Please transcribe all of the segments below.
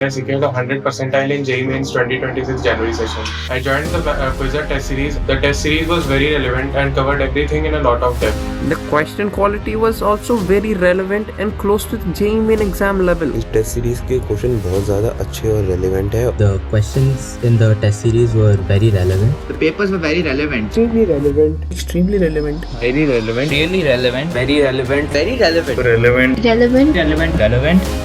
I secured a 100 percentile in JEE Mains 2026 January session. I joined the Quizzer test series. The test series was very relevant and covered everything in a lot of depth. The question quality was also very relevant and close to the JEE Main exam level. इस test series के question बहुत ज़्यादा अच्छे और relevant है. The questions in the test series were very relevant. The papers were very relevant. Extremely relevant. Extremely relevant. Very relevant. Really relevant. Very relevant. Relevant. Very relevant. Relevant. Relevant.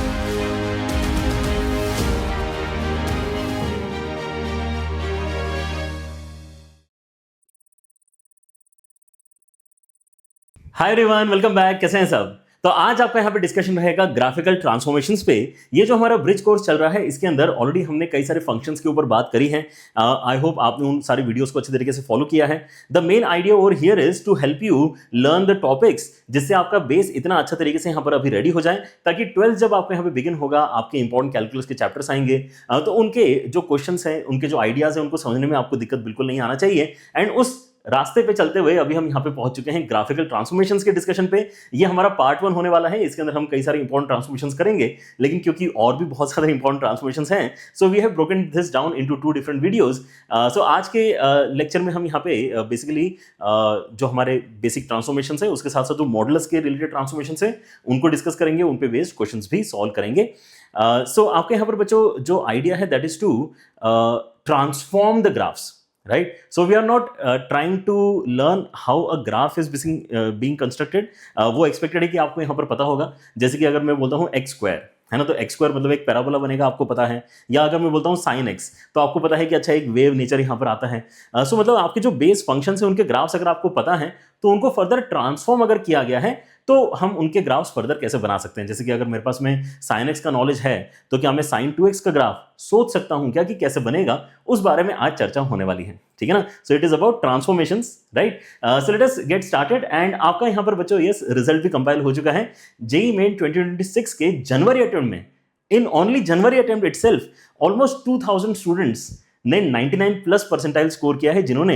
Hi everyone, welcome back. कैसे हैं सब? तो आज आपका यहाँ पे discussion रहेगा graphical transformations पे. ये जो हमारा ब्रिज कोर्स चल रहा है इसके अंदर ऑलरेडी हमने कई सारे फंक्शंस के ऊपर बात करी है. आई होप आपने उन सारी वीडियोस को अच्छे तरीके से फॉलो किया है. The main idea over here is to help you learn the topics, जिससे आपका बेस इतना अच्छा तरीके से यहाँ पर अभी रेडी हो जाए, ताकि 12th जब आपका यहाँ पे बिगिन होगा, आपके इंपॉर्टेंट कैलकुलस के चैप्टर्स आएंगे, तो उनके जो क्वेश्चन हैं, उनके जो आइडियाज हैं, उनको समझने में आपको दिक्कत बिल्कुल नहीं आना चाहिए. एंड उस रास्ते पे चलते हुए अभी हम यहाँ पे पहुंच चुके हैं ग्राफिकल ट्रांसफॉर्मेशंस के डिस्कशन पे. ये हमारा पार्ट 1 होने वाला है. इसके अंदर हम कई सारे इंपॉर्टेंट ट्रांसफॉर्मेशंस करेंगे, लेकिन क्योंकि और भी बहुत सारे इंपॉर्टेंट ट्रांसफॉर्मेशंस हैं, so we have broken this down into 2 different videos. So आज के लेक्चर में हम यहाँ पे बेसिकली जो हमारे बेसिक ट्रांसफॉर्मेशंस है, उसके साथ साथ जो मॉडल्स के रिलेटेड ट्रांसफॉर्मेशंस है, उनको डिस्कस करेंगे, उन पे बेस्ड क्वेश्चंस भी सॉल्व करेंगे. सो आपके यहाँ पर बच्चों जो आइडिया है that is to transform the graphs. Right, so we are not trying to learn how a graph is being constructed. वो expected है कि आपको यहाँ पर पता होगा. जैसे कि अगर मैं बोलता हूँ x स्क्वायर, है ना, तो x स्क्वायर मतलब एक पैराबोला बनेगा, आपको पता है. या अगर मैं बोलता हूँ sin x, तो आपको पता है कि अच्छा एक वेव नेचर यहाँ पर आता है. सो मतलब आपके जो बेस फंक्शंस हैं, उनके ग्राफ्स अगर आपको पता है, तो उनको फर्दर ट्रांसफॉर्म अगर किया गया है, तो हम उनके ग्राफ्स फर्दर कैसे बना सकते हैं. जैसे कि अगर मेरे पास में sin x का नॉलेज है, तो क्या मैं sin 2x का ग्राफ सोच सकता हूं क्या कि कैसे बनेगा, उस बारे में आज चर्चा होने वाली है. ठीक है ना. So it is about transformations, right. So let us get started. And आपका यहां पर बच्चों यस रिजल्ट भी कंपाइल हो चुका है. जेईई मेन 2026 के जनवरी अटेम्प्ट में, in only January attempt itself almost 2000 students ने 99 प्लस परसेंटाइल स्कोर किया है, जिन्होंने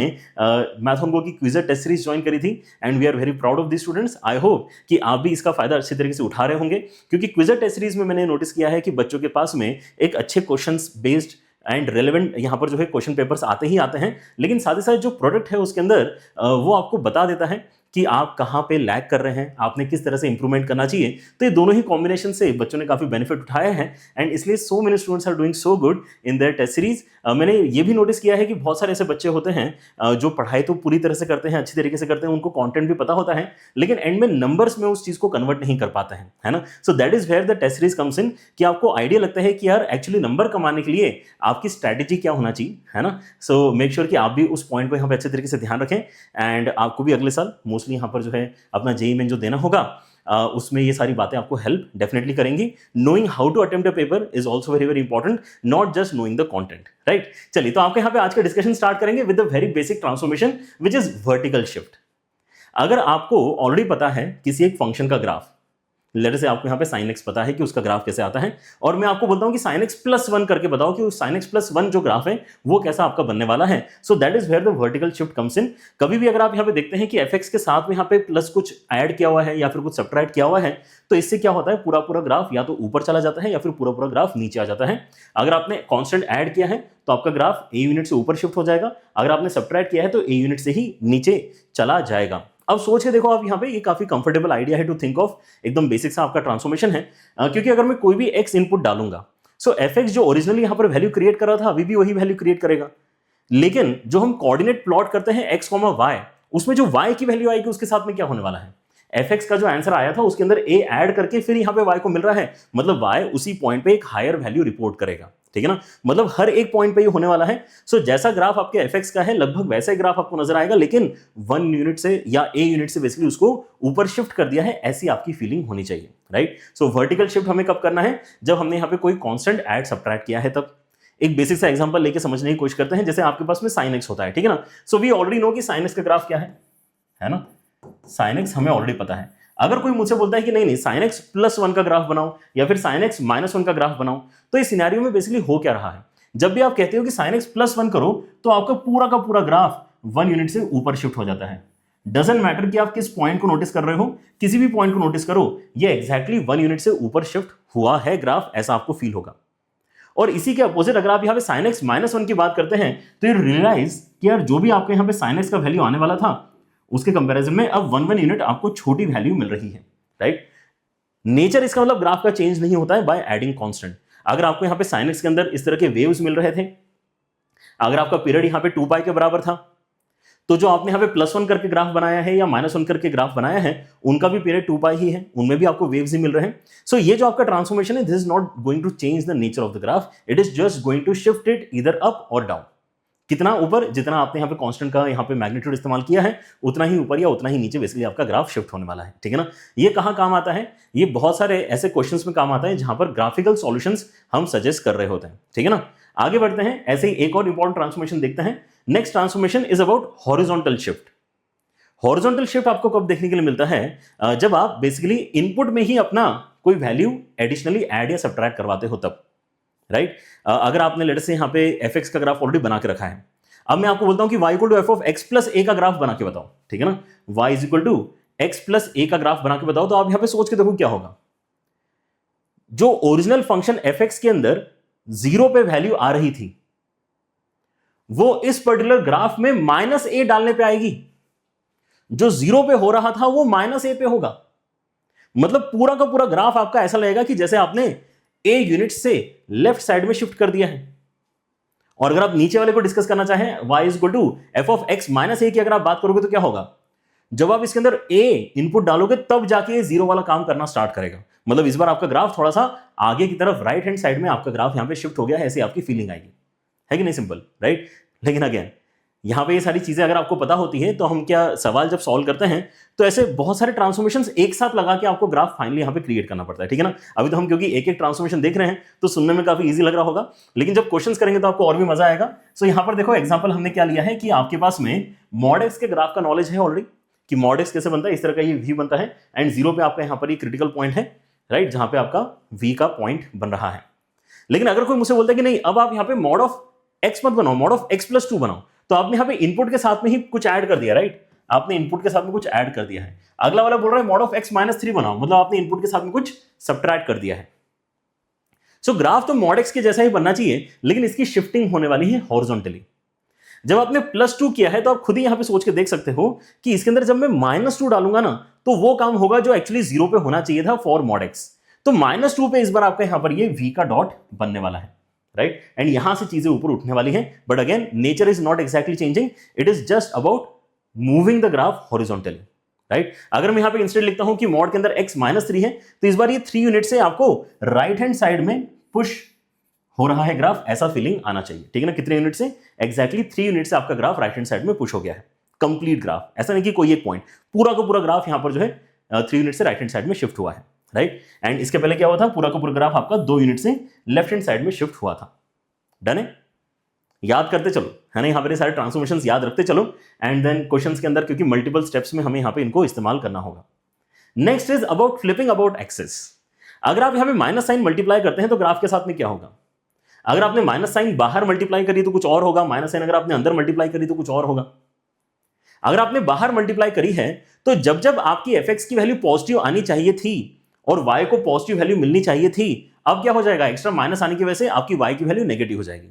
मैथोंगो की क्विजर टेस्ट सीरीज ज्वाइन करी थी. And we are very proud of the students. I hope कि आप भी इसका फायदा अच्छे तरीके से उठा रहे होंगे, क्योंकि क्विजर टेस्ट सीरीज में मैंने नोटिस किया है कि बच्चों के पास में एक अच्छे क्वेश्चंस बेस्ड एंड रेलेवेंट यहाँ पर जो है क्वेश्चन पेपर्स आते ही आते हैं, लेकिन साथ ही साथ जो प्रोडक्ट है उसके अंदर वो आपको बता देता है कि आप कहाँ पे लैग कर रहे हैं, आपने किस तरह से इंप्रूवमेंट करना चाहिए. तो ये दोनों ही कॉम्बिनेशन से बच्चों ने काफ़ी बेनिफिट उठाए हैं, एंड इसलिए so many students are doing so good in their test series. मैंने ये भी नोटिस किया है कि बहुत सारे ऐसे बच्चे होते हैं जो पढ़ाई तो पूरी तरह से करते हैं, अच्छी तरीके से करते हैं, उनको कंटेंट भी पता होता है, लेकिन एंड में नंबर्स में उस चीज़ को कन्वर्ट नहीं कर पाते हैं, है ना. So that is where the test series comes in, कि आपको आइडिया लगता है कि यार एक्चुअली नंबर कमाने के लिए आपकी स्ट्रैटेजी क्या होना चाहिए, है ना. सो मेक श्योर कि आप भी उस पॉइंट को यहाँ पे अच्छे तरीके से ध्यान रखें. एंड आपको भी अगले साल मोस्टली यहाँ पर जो है अपना जेईई मेन जो देना होगा, उसमें ये सारी बातें आपको हेल्प डेफिनेटली करेंगी. Knowing how to attempt a paper is also very very important, not just knowing the content, right. चलिए, तो आपके यहाँ पे आज का डिस्कशन स्टार्ट करेंगे with the very basic transformation which is vertical shift. अगर आपको ऑलरेडी पता है किसी एक फंक्शन का ग्राफ, लेटर से आपको यहाँ पे sin x पता है कि उसका ग्राफ कैसे आता है, और मैं आपको बोलता हूँ कि sin x प्लस 1 करके बताओ कि sin x प्लस 1 जो ग्राफ है वो कैसा आपका बनने वाला है. So that is where the vertical shift comes in. कभी भी अगर आप यहाँ पे देखते हैं कि fx के साथ में यहाँ पे प्लस कुछ ऐड किया हुआ है या फिर कुछ सब्ट्रैक्ट किया हुआ है, तो इससे क्या होता है, पूरा पूरा ग्राफ या तो ऊपर चला जाता है या फिर पूरा पूरा ग्राफ नीचे आ जाता है. अगर आपने कॉन्स्टेंट ऐड किया है तो आपका ग्राफ a यूनिट से ऊपर शिफ्ट हो जाएगा. अगर आपने सब्ट्रैक्ट किया है तो a यूनिट से ही नीचे चला जाएगा. अब सोच के देखो आप यहाँ पे, ये काफी कंफर्टेबल आइडिया है टू थिंक ऑफ. एकदम बेसिक सा आपका ट्रांसफॉर्मेशन है, क्योंकि अगर मैं कोई भी x इनपुट डालूंगा, सो fx जो ओरिजिनली यहाँ पर वैल्यू क्रिएट कर रहा था, अभी भी वही वैल्यू क्रिएट करेगा. लेकिन जो हम कोऑर्डिनेट प्लॉट करते हैं x, y, उसमें जो y की वैल्यू आएगी उसके साथ में क्या होने वाला है, fx का जो आंसर आया था उसके अंदर a ऐड करके फिर यहाँ पे y को मिल रहा है, मतलब y उसी पॉइंट पे एक हायर वैल्यू रिपोर्ट करेगा. ठीक है ना, मतलब हर एक पॉइंट पे ये होने वाला है. सो जैसा ग्राफ आपके fx का है, लगभग वैसा ही ग्राफ आपको नजर आएगा, लेकिन 1 यूनिट से या a यूनिट से बेसिकली उसको ऊपर शिफ्ट कर दिया है, ऐसी आपकी फीलिंग होनी चाहिए, राइट. सो वर्टिकल शिफ्ट हमें कब करना है, जब हमने यहाँ पे कोई कांस्टेंट ऐड सब्ट्रैक्ट किया है तब. एक बेसिक सा एग्जांपल लेके समझने की कोशिश करते हैं. जैसे आपके पास में sin x होता है, ठीक है ना. सो वी ऑलरेडी नो कि sin x का ग्राफ क्या है ना. sin x हमें ऑलरेडी पता है. अगर कोई मुझसे बोलता है कि नहीं sin x प्लस 1 का ग्राफ बनाओ या फिर sin x माइनस 1 का ग्राफ बनाओ, तो इस सिनेरियो में बेसिकली हो क्या रहा है, जब भी आप कहते हो कि sin x प्लस 1 करो, तो आपका पूरा का पूरा ग्राफ 1 यूनिट से ऊपर शिफ्ट हो जाता है. डजंट मैटर कि आप किस पॉइंट को नोटिस कर रहे हो, किसी भी पॉइंट को नोटिस करो, ये एग्जैक्टली 1 यूनिट से ऊपर शिफ्ट हुआ है ग्राफ, ऐसा आपको फील होगा. और इसी के अपोजिट अगर आप यहाँ पे sin x -1 की बात करते हैं तो यू रियलाइज कि यार जो भी आपको यहाँ पे sin x का वैल्यू आने वाला था उसके कंपैरिजन में अब 1 यूनिट आपको छोटी वैल्यू मिल रही है, राइट। नेचर इसका मतलब ग्राफ का चेंज नहीं होता है बाय एडिंग कांस्टेंट। अगर आपको यहाँ पे sin x के अंदर इस तरह के वेव्स मिल रहे थे, अगर आपका पीरियड यहाँ पे 2π के बराबर था, तो जो आपने यहाँ पे +1 करके ग्राफ बनाया है या -1 करके ग्राफ बनाया है उनका भी पीरियड 2π ही है, उनमें भी आपको वेव्स ही मिल रहे हैं। सो ये जो आपका ट्रांसफॉर्मेशन है, this is not going to change the nature of the graph, it is just going to shift it either up और डाउन। कितना ऊपर, जितना आपने यहाँ पे कांस्टेंट का यहाँ पे मैग्नीट्यूड इस्तेमाल किया है उतना ही ऊपर या उतना ही नीचे बेसिकली आपका ग्राफ शिफ्ट होने वाला है, ठीक है ना। ये कहाँ काम आता है, ये बहुत सारे ऐसे क्वेश्चंस में काम आता है जहां पर ग्राफिकल सॉल्यूशंस हम सजेस्ट कर रहे होते हैं, ठीक है ना। आगे बढ़ते हैं, ऐसे ही एक और इंपॉर्टेंट ट्रांसफॉर्मेशन देखते हैं। Next transformation is about horizontal shift. Horizontal shift आपको कब देखने के लिए मिलता है, जब आप बेसिकली इनपुट में ही अपना कोई वैल्यू एडिशनली ऐड या सब्ट्रैक्ट करवाते हो तब, राइट। अगर आपने लेट से यहाँ पे fx का ग्राफ ऑलरेडी बना के रखा है, अब मैं आपको बोलता हूं कि y equal to f of x plus a का ग्राफ बना के बताओ, ठीक है ना। y is equal to x plus a का ग्राफ बना के बताओ, तो आप यहां पे सोच के देखो क्या होगा। जो ओरिजिनल फंक्शन fx के अंदर 0 पे वैल्यू आ रही थी वो इस पर्टिकुलर ग्राफ में -a डालने पे आएगी। जो 0 पे हो रहा था वो -a पे होगा। मतलब पूरा का पूरा ग्राफ आपका ऐसा लगेगा कि जैसे आपने a यूनिट से लेफ्ट साइड में शिफ्ट कर दिया है। और अगर आप नीचे वाले को डिस्कस करना चाहें, y is equal to f of x minus a की अगर आप बात करोगे तो क्या होगा, जब आप इसके अंदर a इनपुट डालोगे तब जाके ये 0 वाला काम करना स्टार्ट करेगा। मतलब इस बार आपका ग्राफ थोड़ा सा आगे की तरफ राइट हैंड साइड में आपका ग्राफ यहां पे शिफ्ट हो गया है, ऐसी आपकी फीलिंग आएगी, है कि नहीं, सिंपल, राइट। लेकिन अगेन यहां पे ये सारी चीजें अगर आपको पता होती है तो हम क्या सवाल जब सॉल्व करते हैं तो ऐसे बहुत सारे ट्रांसफॉर्मेशंस एक साथ लगा के आपको ग्राफ फाइनली यहां पे क्रिएट करना पड़ता है, ठीक है ना। अभी तो हम क्योंकि एक एक ट्रांसफॉर्मेशन देख रहे हैं तो सुनने में काफी इजी लग रहा होगा, लेकिन जब क्वेश्चंस करेंगे तो आपको और भी मजा आएगा। सो यहां पर देखो एग्जांपल हमने क्या लिया है कि आपके पास में मॉड एक्स के ग्राफ का नॉलेज है ऑलरेडी कि मॉड एक्स कैसे बनता है, इस तरह का ये वी बनता है एंड 0 पे आपका यहां पर ये क्रिटिकल पॉइंट है, राइट, जहां पे आपका वी का पॉइंट बन रहा है। लेकिन अगर कोई मुझसे बोलता है कि नहीं अब आप यहां पे मॉड ऑफ एक्स मत बनाओ, मॉड ऑफ एक्स प्लस 2 बनाओ, तो आपने यहां पे इनपुट के साथ में ही कुछ ऐड कर दिया, राइट। आपने इनपुट के साथ में कुछ ऐड कर दिया है। अगला वाला बोल रहा है मॉड ऑफ एक्स -3 बनाओ, मतलब आपने इनपुट के साथ में कुछ सब्ट्रैक्ट कर दिया है। सो ग्राफ तो मॉड एक्स के जैसा ही बनना चाहिए, लेकिन इसकी शिफ्टिंग होने वाली है हॉरिजॉन्टली। जब आपने +2 किया है तो आप खुद ही यहां पे सोच के देख सकते हो कि इसके अंदर जब मैं -2 डालूंगा ना तो वो काम होगा जो एक्चुअली 0 पे होना चाहिए था फॉर मॉड एक्स। तो -2 पे इस बार आपका यहां पर ये v का डॉट बनने वाला है, राइट। एंड यहां से चीजें ऊपर उठने वाली हैं, but again nature is not exactly changing, it is just about moving the graph horizontally, right. अगर मैं यहां पे इंस्टेंट लिखता हूं कि मॉड के अंदर x -3 है तो इस बार ये 3 यूनिट से आपको राइट हैंड साइड में पुश हो रहा है ग्राफ, ऐसा फीलिंग आना चाहिए, ठीक है ना। कितने यूनिट से, एग्जैक्टली 3 यूनिट से आपका ग्राफ राइट हैंड साइड में पुश हो गया है, कंप्लीट ग्राफ, ऐसा नहीं कि कोई एक पॉइंट, पूरा का पूरा ग्राफ यहां पर जो है 3 यूनिट से राइट हैंड साइड में शिफ्ट हुआ है, राइट। एंड इसके पहले क्या हुआ था, पूरा का पूरा ग्राफ आपका 2 यूनिट से लेफ्ट हैंड साइड में शिफ्ट हुआ था। डन है, याद करते चलो, है ना, यहाँ पर सारे ट्रांसफॉर्मेशंस याद रखते चलो एंड देन क्वेश्चंस के अंदर क्योंकि मल्टीपल स्टेप्स में हमें यहाँ पे इनको इस्तेमाल करना होगा। Next is about flipping about axes. अगर आप यहाँ पे माइनस साइन मल्टीप्लाई करते हैं तो ग्राफ के साथ में क्या होगा, अगर आपने माइनस साइन बाहर मल्टीप्लाई करी तो कुछ और होगा, माइनस साइन अगर आपने अंदर मल्टीप्लाई करी तो कुछ और होगा। अगर आपने बाहर मल्टीप्लाई करी है तो जब जब आपकी एफ की वैल्यू पॉजिटिव आनी चाहिए थी और y को पॉजिटिव वैल्यू मिलनी चाहिए थी, अब क्या हो जाएगा, एक्स्ट्रा माइनस आने की वजह से आपकी y की वैल्यू नेगेटिव हो जाएगी।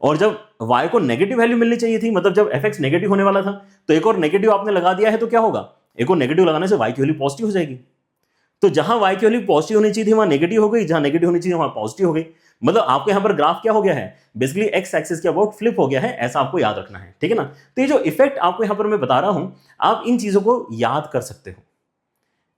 और जब y को नेगेटिव वैल्यू मिलनी चाहिए थी, मतलब जब fx नेगेटिव होने वाला था तो एक और नेगेटिव आपने लगा दिया है तो क्या होगा, एक और नेगेटिव लगाने से y की वैल्यू पॉजिटिव हो जाएगी। तो जहां y की वैल्यू पॉजिटिव होनी चाहिए थी वहां नेगेटिव हो गई, जहां नेगेटिव होनी चाहिए वहां पॉजिटिव हो गई। मतलब आपके यहां पर ग्राफ क्या हो गया है, बेसिकली एक्स एक्सिस के अबाउट फ्लिप हो गया है, ऐसा आपको याद रखना है, ठीक है ना। तो ये जो इफेक्ट आपको यहां पर मैं बता रहा हूं, आप इन चीजों को याद कर सकते हो।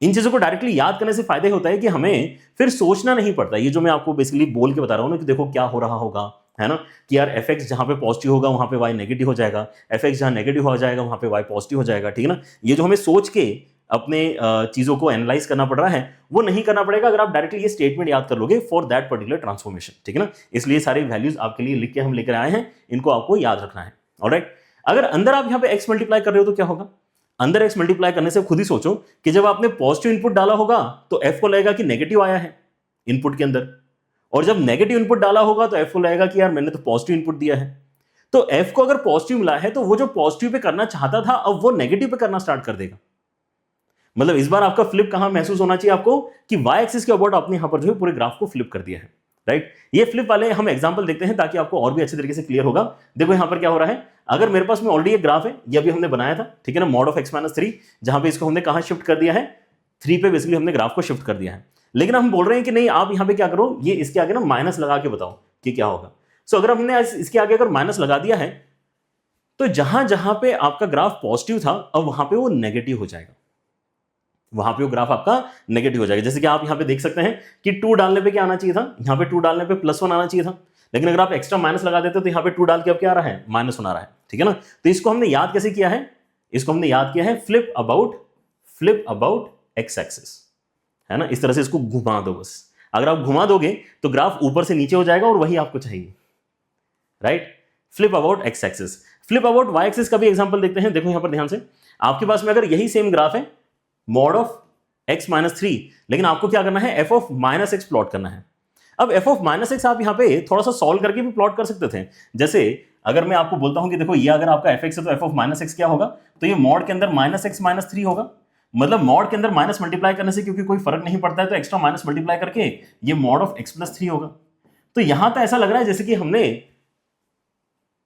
इन चीजों को डायरेक्टली याद करने से फायदा होता है कि हमें फिर सोचना नहीं पड़ता। ये जो मैं आपको बेसिकली बोल के बता रहा हूं ना कि देखो क्या हो रहा होगा, है ना, कि यार एफ एक्स जहां पे पॉजिटिव होगा वहां पे वाई नेगेटिव हो जाएगा, एफ एक्स जहां नेगेटिव हो जाएगा वहां पे वाई पॉजिटिव हो जाएगा, ठीक है ना। ये जो हमें सोच के अपने चीजों को एनालाइज करना पड़ रहा है वो नहीं करना पड़ेगा अगर आप डायरेक्टली ये स्टेटमेंट याद कर लोगे फॉर दैट पर्टिकुलर ट्रांसफॉर्मेशन, ठीक है ना। इसलिए सारे वैल्यूज आपके लिए लिख के हम लेकर आए हैं, इनको आपको याद रखना है, ऑलराइट। अगर अंदर आप यहाँ पे एक्स मल्टीप्लाई कर रहे हो तो क्या होगा, अंदर एक्स मल्टीप्लाई करने से खुद ही सोचो कि जब आपने पॉजिटिव इनपुट डाला होगा तो एफ को लगेगा कि नेगेटिव आया है इनपुट के अंदर, और जब नेगेटिव इनपुट डाला होगा तो एफ को लगेगा कि यार मैंने तो पॉजिटिव इनपुट दिया है। तो एफ को अगर पॉजिटिव मिला है तो वो जो पॉजिटिव पे करना चाहता था अब वो नेगेटिव पे करना स्टार्ट कर देगा। मतलब इस बार आपका फ्लिप कहां महसूस होना चाहिए आपको कि वाई एक्सिस के अबाउट आपने यहां पर जो है पूरे ग्राफ को फ्लिप कर दिया है, राइट। ये फ्लिप वाले हम एग्जांपल देखते हैं ताकि आपको और भी अच्छे तरीके से क्लियर होगा। देखो यहां पर क्या हो रहा है, अगर मेरे पास में ऑलरेडी एक ग्राफ है, ये अभी हमने बनाया था, ठीक है ना, मॉड ऑफ x माइनस 3, जहां पे इसको हमने कहां शिफ्ट कर दिया है, 3 पे बेसिकली हमने ग्राफ को शिफ्ट कर दिया है। लेकिन हम बोल रहे हैं कि नहीं, आप यहां पे क्या करो, ये इसके आगे ना माइनस लगा के बताओ कि क्या होगा। सो अगर हमने इसके आगे अगर माइनस लगा दिया है, तो जहां जहां पे आपका ग्राफ पॉजिटिव था, अब वहां पे वो नेगेटिव हो जाएगा, वहां पे वो ग्राफ आपका नेगेटिव हो जाएगा। जैसे कि आप यहां पे देख सकते हैं कि 2 डालने पे क्या आना चाहिए था, यहां पे 2 डालने पे +1 आना चाहिए था, लेकिन अगर आप एक्स्ट्रा माइनस लगा देते तो यहां पे 2 डाल के अब क्या आ रहा है, -1 आ रहा है, ठीक है ना। तो इसको हमने याद कैसे किया है, इसको हमने याद किया है फ्लिप अबाउट एक्स एक्सिस, है ना। इस तरह से इसको घुमा दो बस। अगर आप घुमा दोगे तो ग्राफ ऊपर से नीचे हो जाएगा और वही आपको चाहिए, right. Flip about X axis. Flip about Y axis का भी एग्जांपल देखते हैं। देखो यहां पर ध्यान से, आपके पास में अगर यही सेम ग्राफ है, मॉड ऑफ x माइनस 3, लेकिन आपको क्या करना है, f of minus x plot करना है। अब f ऑफ माइनस एक्स आप यहां पे थोड़ा सा सॉल्व करके भी प्लॉट कर सकते थे। जैसे अगर मैं आपको बोलता हूं कि देखो ये अगर आपका fx है तो f ऑफ माइनस एक्स क्या होगा, तो ये मॉड के अंदर -x माइनस 3 होगा। मतलब मॉड के अंदर माइनस मल्टीप्लाई करने से क्योंकि कोई फर्क नहीं पड़ता है, तो एक्स्ट्रा माइनस मल्टीप्लाई करके ये मॉड ऑफ x प्लस 3 होगा। तो यहां तो ऐसा लग रहा है जैसे कि हमने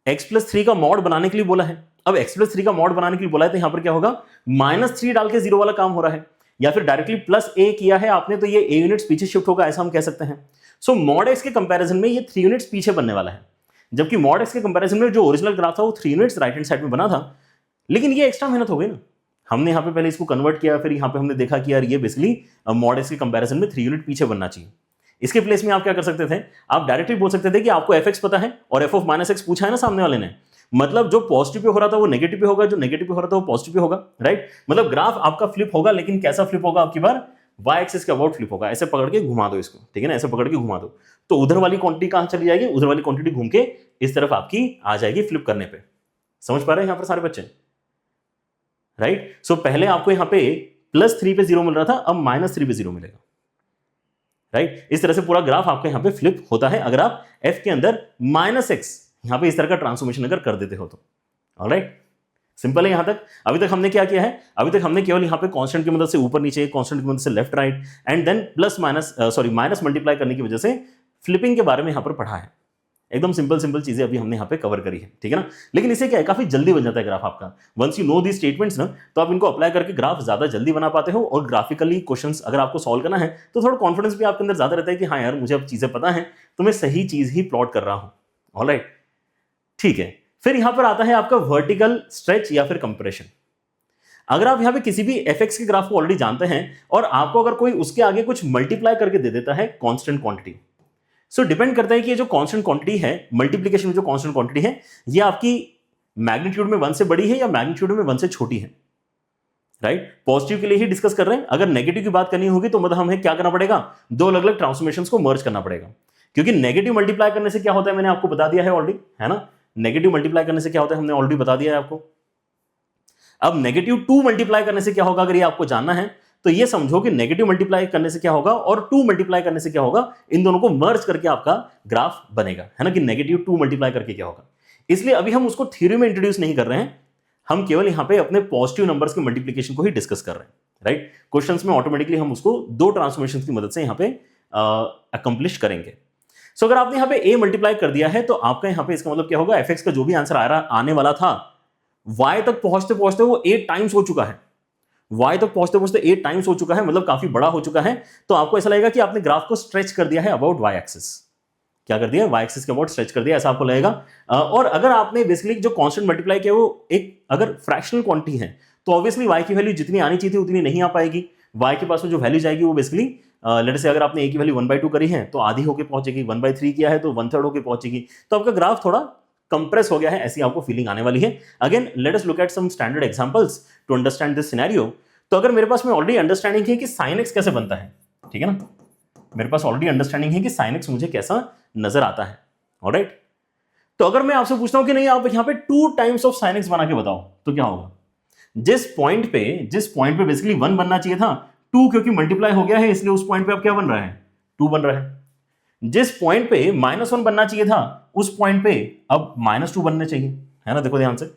x प्लस 3 का मॉड बनाने के लिए बोला है। अब x प्लस 3 का मॉड बनाने के लिए बोला है, तो यहां पर क्या होगा, -3 डाल के 0 वाला काम हो रहा है, या फिर डायरेक्टली +a किया है आपने तो ये a यूनिट्स पीछे शिफ्ट होगा, ऐसा हम कह सकते हैं। सो मॉड x के कंपैरिजन में ये 3 यूनिट्स पीछे बनने वाला है, जबकि मॉड x के कंपैरिजन में जो ओरिजिनल ग्राफ था वो 3 यूनिट्स राइट हैंड साइड में बना था। लेकिन ये एक्स्ट्रा मेहनत हो गई ना, हमने यहाँ पे पहले इसको कन्वर्ट किया, फिर यहाँ पे हमने देखा कि यार ये बेसिकली मॉड x के कंपैरिजन में 3 यूनिट पीछे बनना चाहिए। इसके प्लेस में आप क्या कर सकते थे, आप डायरेक्टली बोल सकते थे कि आपको fx पता है और f ऑफ माइनस एक्स पूछा है ना सामने वाले ने, मतलब जो पॉजिटिव पे हो रहा था वो नेगेटिव पे होगा, जो नेगेटिव पे हो रहा था वो पॉजिटिव पे होगा, राइट। मतलब ग्राफ आपका फ्लिप होगा, लेकिन कैसा फ्लिप होगा, आपकी बार y एक्सिस के अबाउट फ्लिप होगा। ऐसे पकड़ के घुमा दो इसको, ठीक है ना, ऐसे पकड़ के घुमा दो, तो उधर वाली क्वांटिटी कहां चली जाएगी, उधर वाली क्वांटिटी घूम के इस तरफ आपकी आ जाएगी फ्लिप करने पे। समझ पा रहे हैं यहां पर सारे बच्चे, राइट। सो पहले आपको यहां पे +3 पे 0 मिल रहा था, अब -3 पे 0 मिलेगा, राइट। इस तरह से पूरा ग्राफ आपके यहां पे फ्लिप होता है अगर आप f के अंदर -x यहां पे इस तरह का ट्रांसफॉर्मेशन अगर कर देते हो तो। ऑलराइट, सिंपल है यहां तक। अभी तक हमने क्या किया है, अभी तक हमने केवल यहां पे कांस्टेंट की मदद से ऊपर नीचे, कांस्टेंट की मदद से left right, and then minus multiply करने की वजह से फ्लिपिंग के बारे में यहां पर पढ़ा है। एकदम सिंपल चीजें अभी हमने यहां पे कवर करी है, ठीक है ना। लेकिन इससे क्या है, काफी जल्दी बन जाता है ग्राफ आपका। Once you know the statements ना, तो आप इनको अप्लाई करके ग्राफ ज्यादा जल्दी बना पाते हो, और ग्राफिकली क्वेश्चंस अगर आपको सॉल्व करना है तो थोड़ा कॉन्फिडेंस भी आपके अंदर ज्यादा रहता है कि हाँ यार मुझे अब चीजें पता है, तो मैं सही चीज ही प्लॉट कर रहा हूं। ऑलराइट, ठीक है। फिर यहां पर आता है आपका वर्टिकल स्ट्रेच या फिर कंप्रेशन। अगर आप यहां पे किसी भी fx के ग्राफ को ऑलरेडी जानते हैं और आपको अगर कोई उसके आगे कुछ मल्टीप्लाई करके दे देता है कांस्टेंट क्वांटिटी, सो डिपेंड करता है कि ये जो कांस्टेंट क्वांटिटी है, मल्टीप्लिकेशन में जो कांस्टेंट क्वांटिटी है, ये आपकी मैग्नीट्यूड में 1 से बड़ी है या मैग्नीट्यूड में 1 से छोटी है, राइट। पॉजिटिव के लिए ही डिस्कस कर रहे हैं। अगर नेगेटिव की बात करनी होगी तो मतलब हमें क्या करना पड़ेगा, 2 अलग अलग ट्रांसफॉर्मेशंस को मर्ज करना पड़ेगा, क्योंकि नेगेटिव मल्टीप्लाई करने से क्या होता है मैंने आपको बता दिया है ऑलरेडी, है ना। नेगेटिव मल्टीप्लाई करने से क्या होता है हमने ऑलरेडी बता दिया है आपको। अब नेगेटिव 2 मल्टीप्लाई करने से क्या होगा, अगर ये आपको जानना है तो ये समझो कि नेगेटिव मल्टीप्लाई करने से क्या होगा और 2 मल्टीप्लाई करने से क्या होगा, इन दोनों को मर्ज करके आपका ग्राफ बनेगा, है ना, कि नेगेटिव 2 मल्टीप्लाई करके क्या होगा। इसलिए अभी हम उसको थ्योरी में इंट्रोड्यूस नहीं कर रहे हैं, हम केवल यहां पे अपने पॉजिटिव नंबर्स के मल्टीप्लिकेशन को ही डिस्कस कर रहे हैं, राइट। क्वेश्चंस में ऑटोमेटिकली हम उसको 2 ट्रांसफॉर्मेशंस की मदद से यहां पे अकम्प्लिश करेंगे। सो अगर आपने यहां पे a मल्टीप्लाई कर दिया है तो आपका यहां पे इसका मतलब क्या होगा, fx का जो भी आंसर आने वाला था, y तक पहुंचते पहुंचते वो 8 टाइम्स हो चुका है, y तक पहुंचते पहुंचते 8 टाइम्स हो चुका है, मतलब काफी बड़ा हो चुका है। तो आपको ऐसा लगेगा कि आपने ग्राफ को स्ट्रेच कर दिया है अबाउट y एक्सिस। क्या कर दिया, y एक्सिस के अबाउट स्ट्रेच कर दिया, ऐसा आपको लगेगा। और अगर आपने बेसिकली जो कांस्टेंट मल्टीप्लाई किया वो एक अगर फ्रैक्शनल क्वांटिटी है तो ऑब्वियसली y की वैल्यू जितनी आनी चाहिए थी उतनी नहीं आ पाएगी। y के पास में जो वैल्यू जाएगी वो बेसिकली लेट से अगर आपने a की वैल्यू 1/2 करी है तो आधी होकर पहुंचेगी, 1/3 किया है तो 1/3 होकर पहुंचेगी, तो आपका ग्राफ थोड़ा कंप्रेस हो गया है, ऐसी आपको फीलिंग आने वाली है। Again let us look at some standard examples to understand this scenario. तो अगर मेरे पास में ऑलरेडी अंडरस्टैंडिंग है कि sin x कैसे बनता है, ठीक है ना, मेरे पास ऑलरेडी अंडरस्टैंडिंग है कि sin x मुझे कैसा नजर आता है, ऑलराइट। तो अगर मैं आपसे पूछता हूं कि नहीं आप यहां पे 2 टाइम्स ऑफ sin x बना के बताओ तो क्या होगा। जिस पॉइंट पे बेसिकली 1 बनना चाहिए था, 2 क्योंकि मल्टीप्लाई हो गया है इसलिए उस पॉइंट पे अब क्या बन रहा है, 2 बन रहा है। जिस पॉइंट पे -1 बनना चाहिए था उस पॉइंट पे अब -2 बनने चाहिए, है ना। देखो ध्यान से,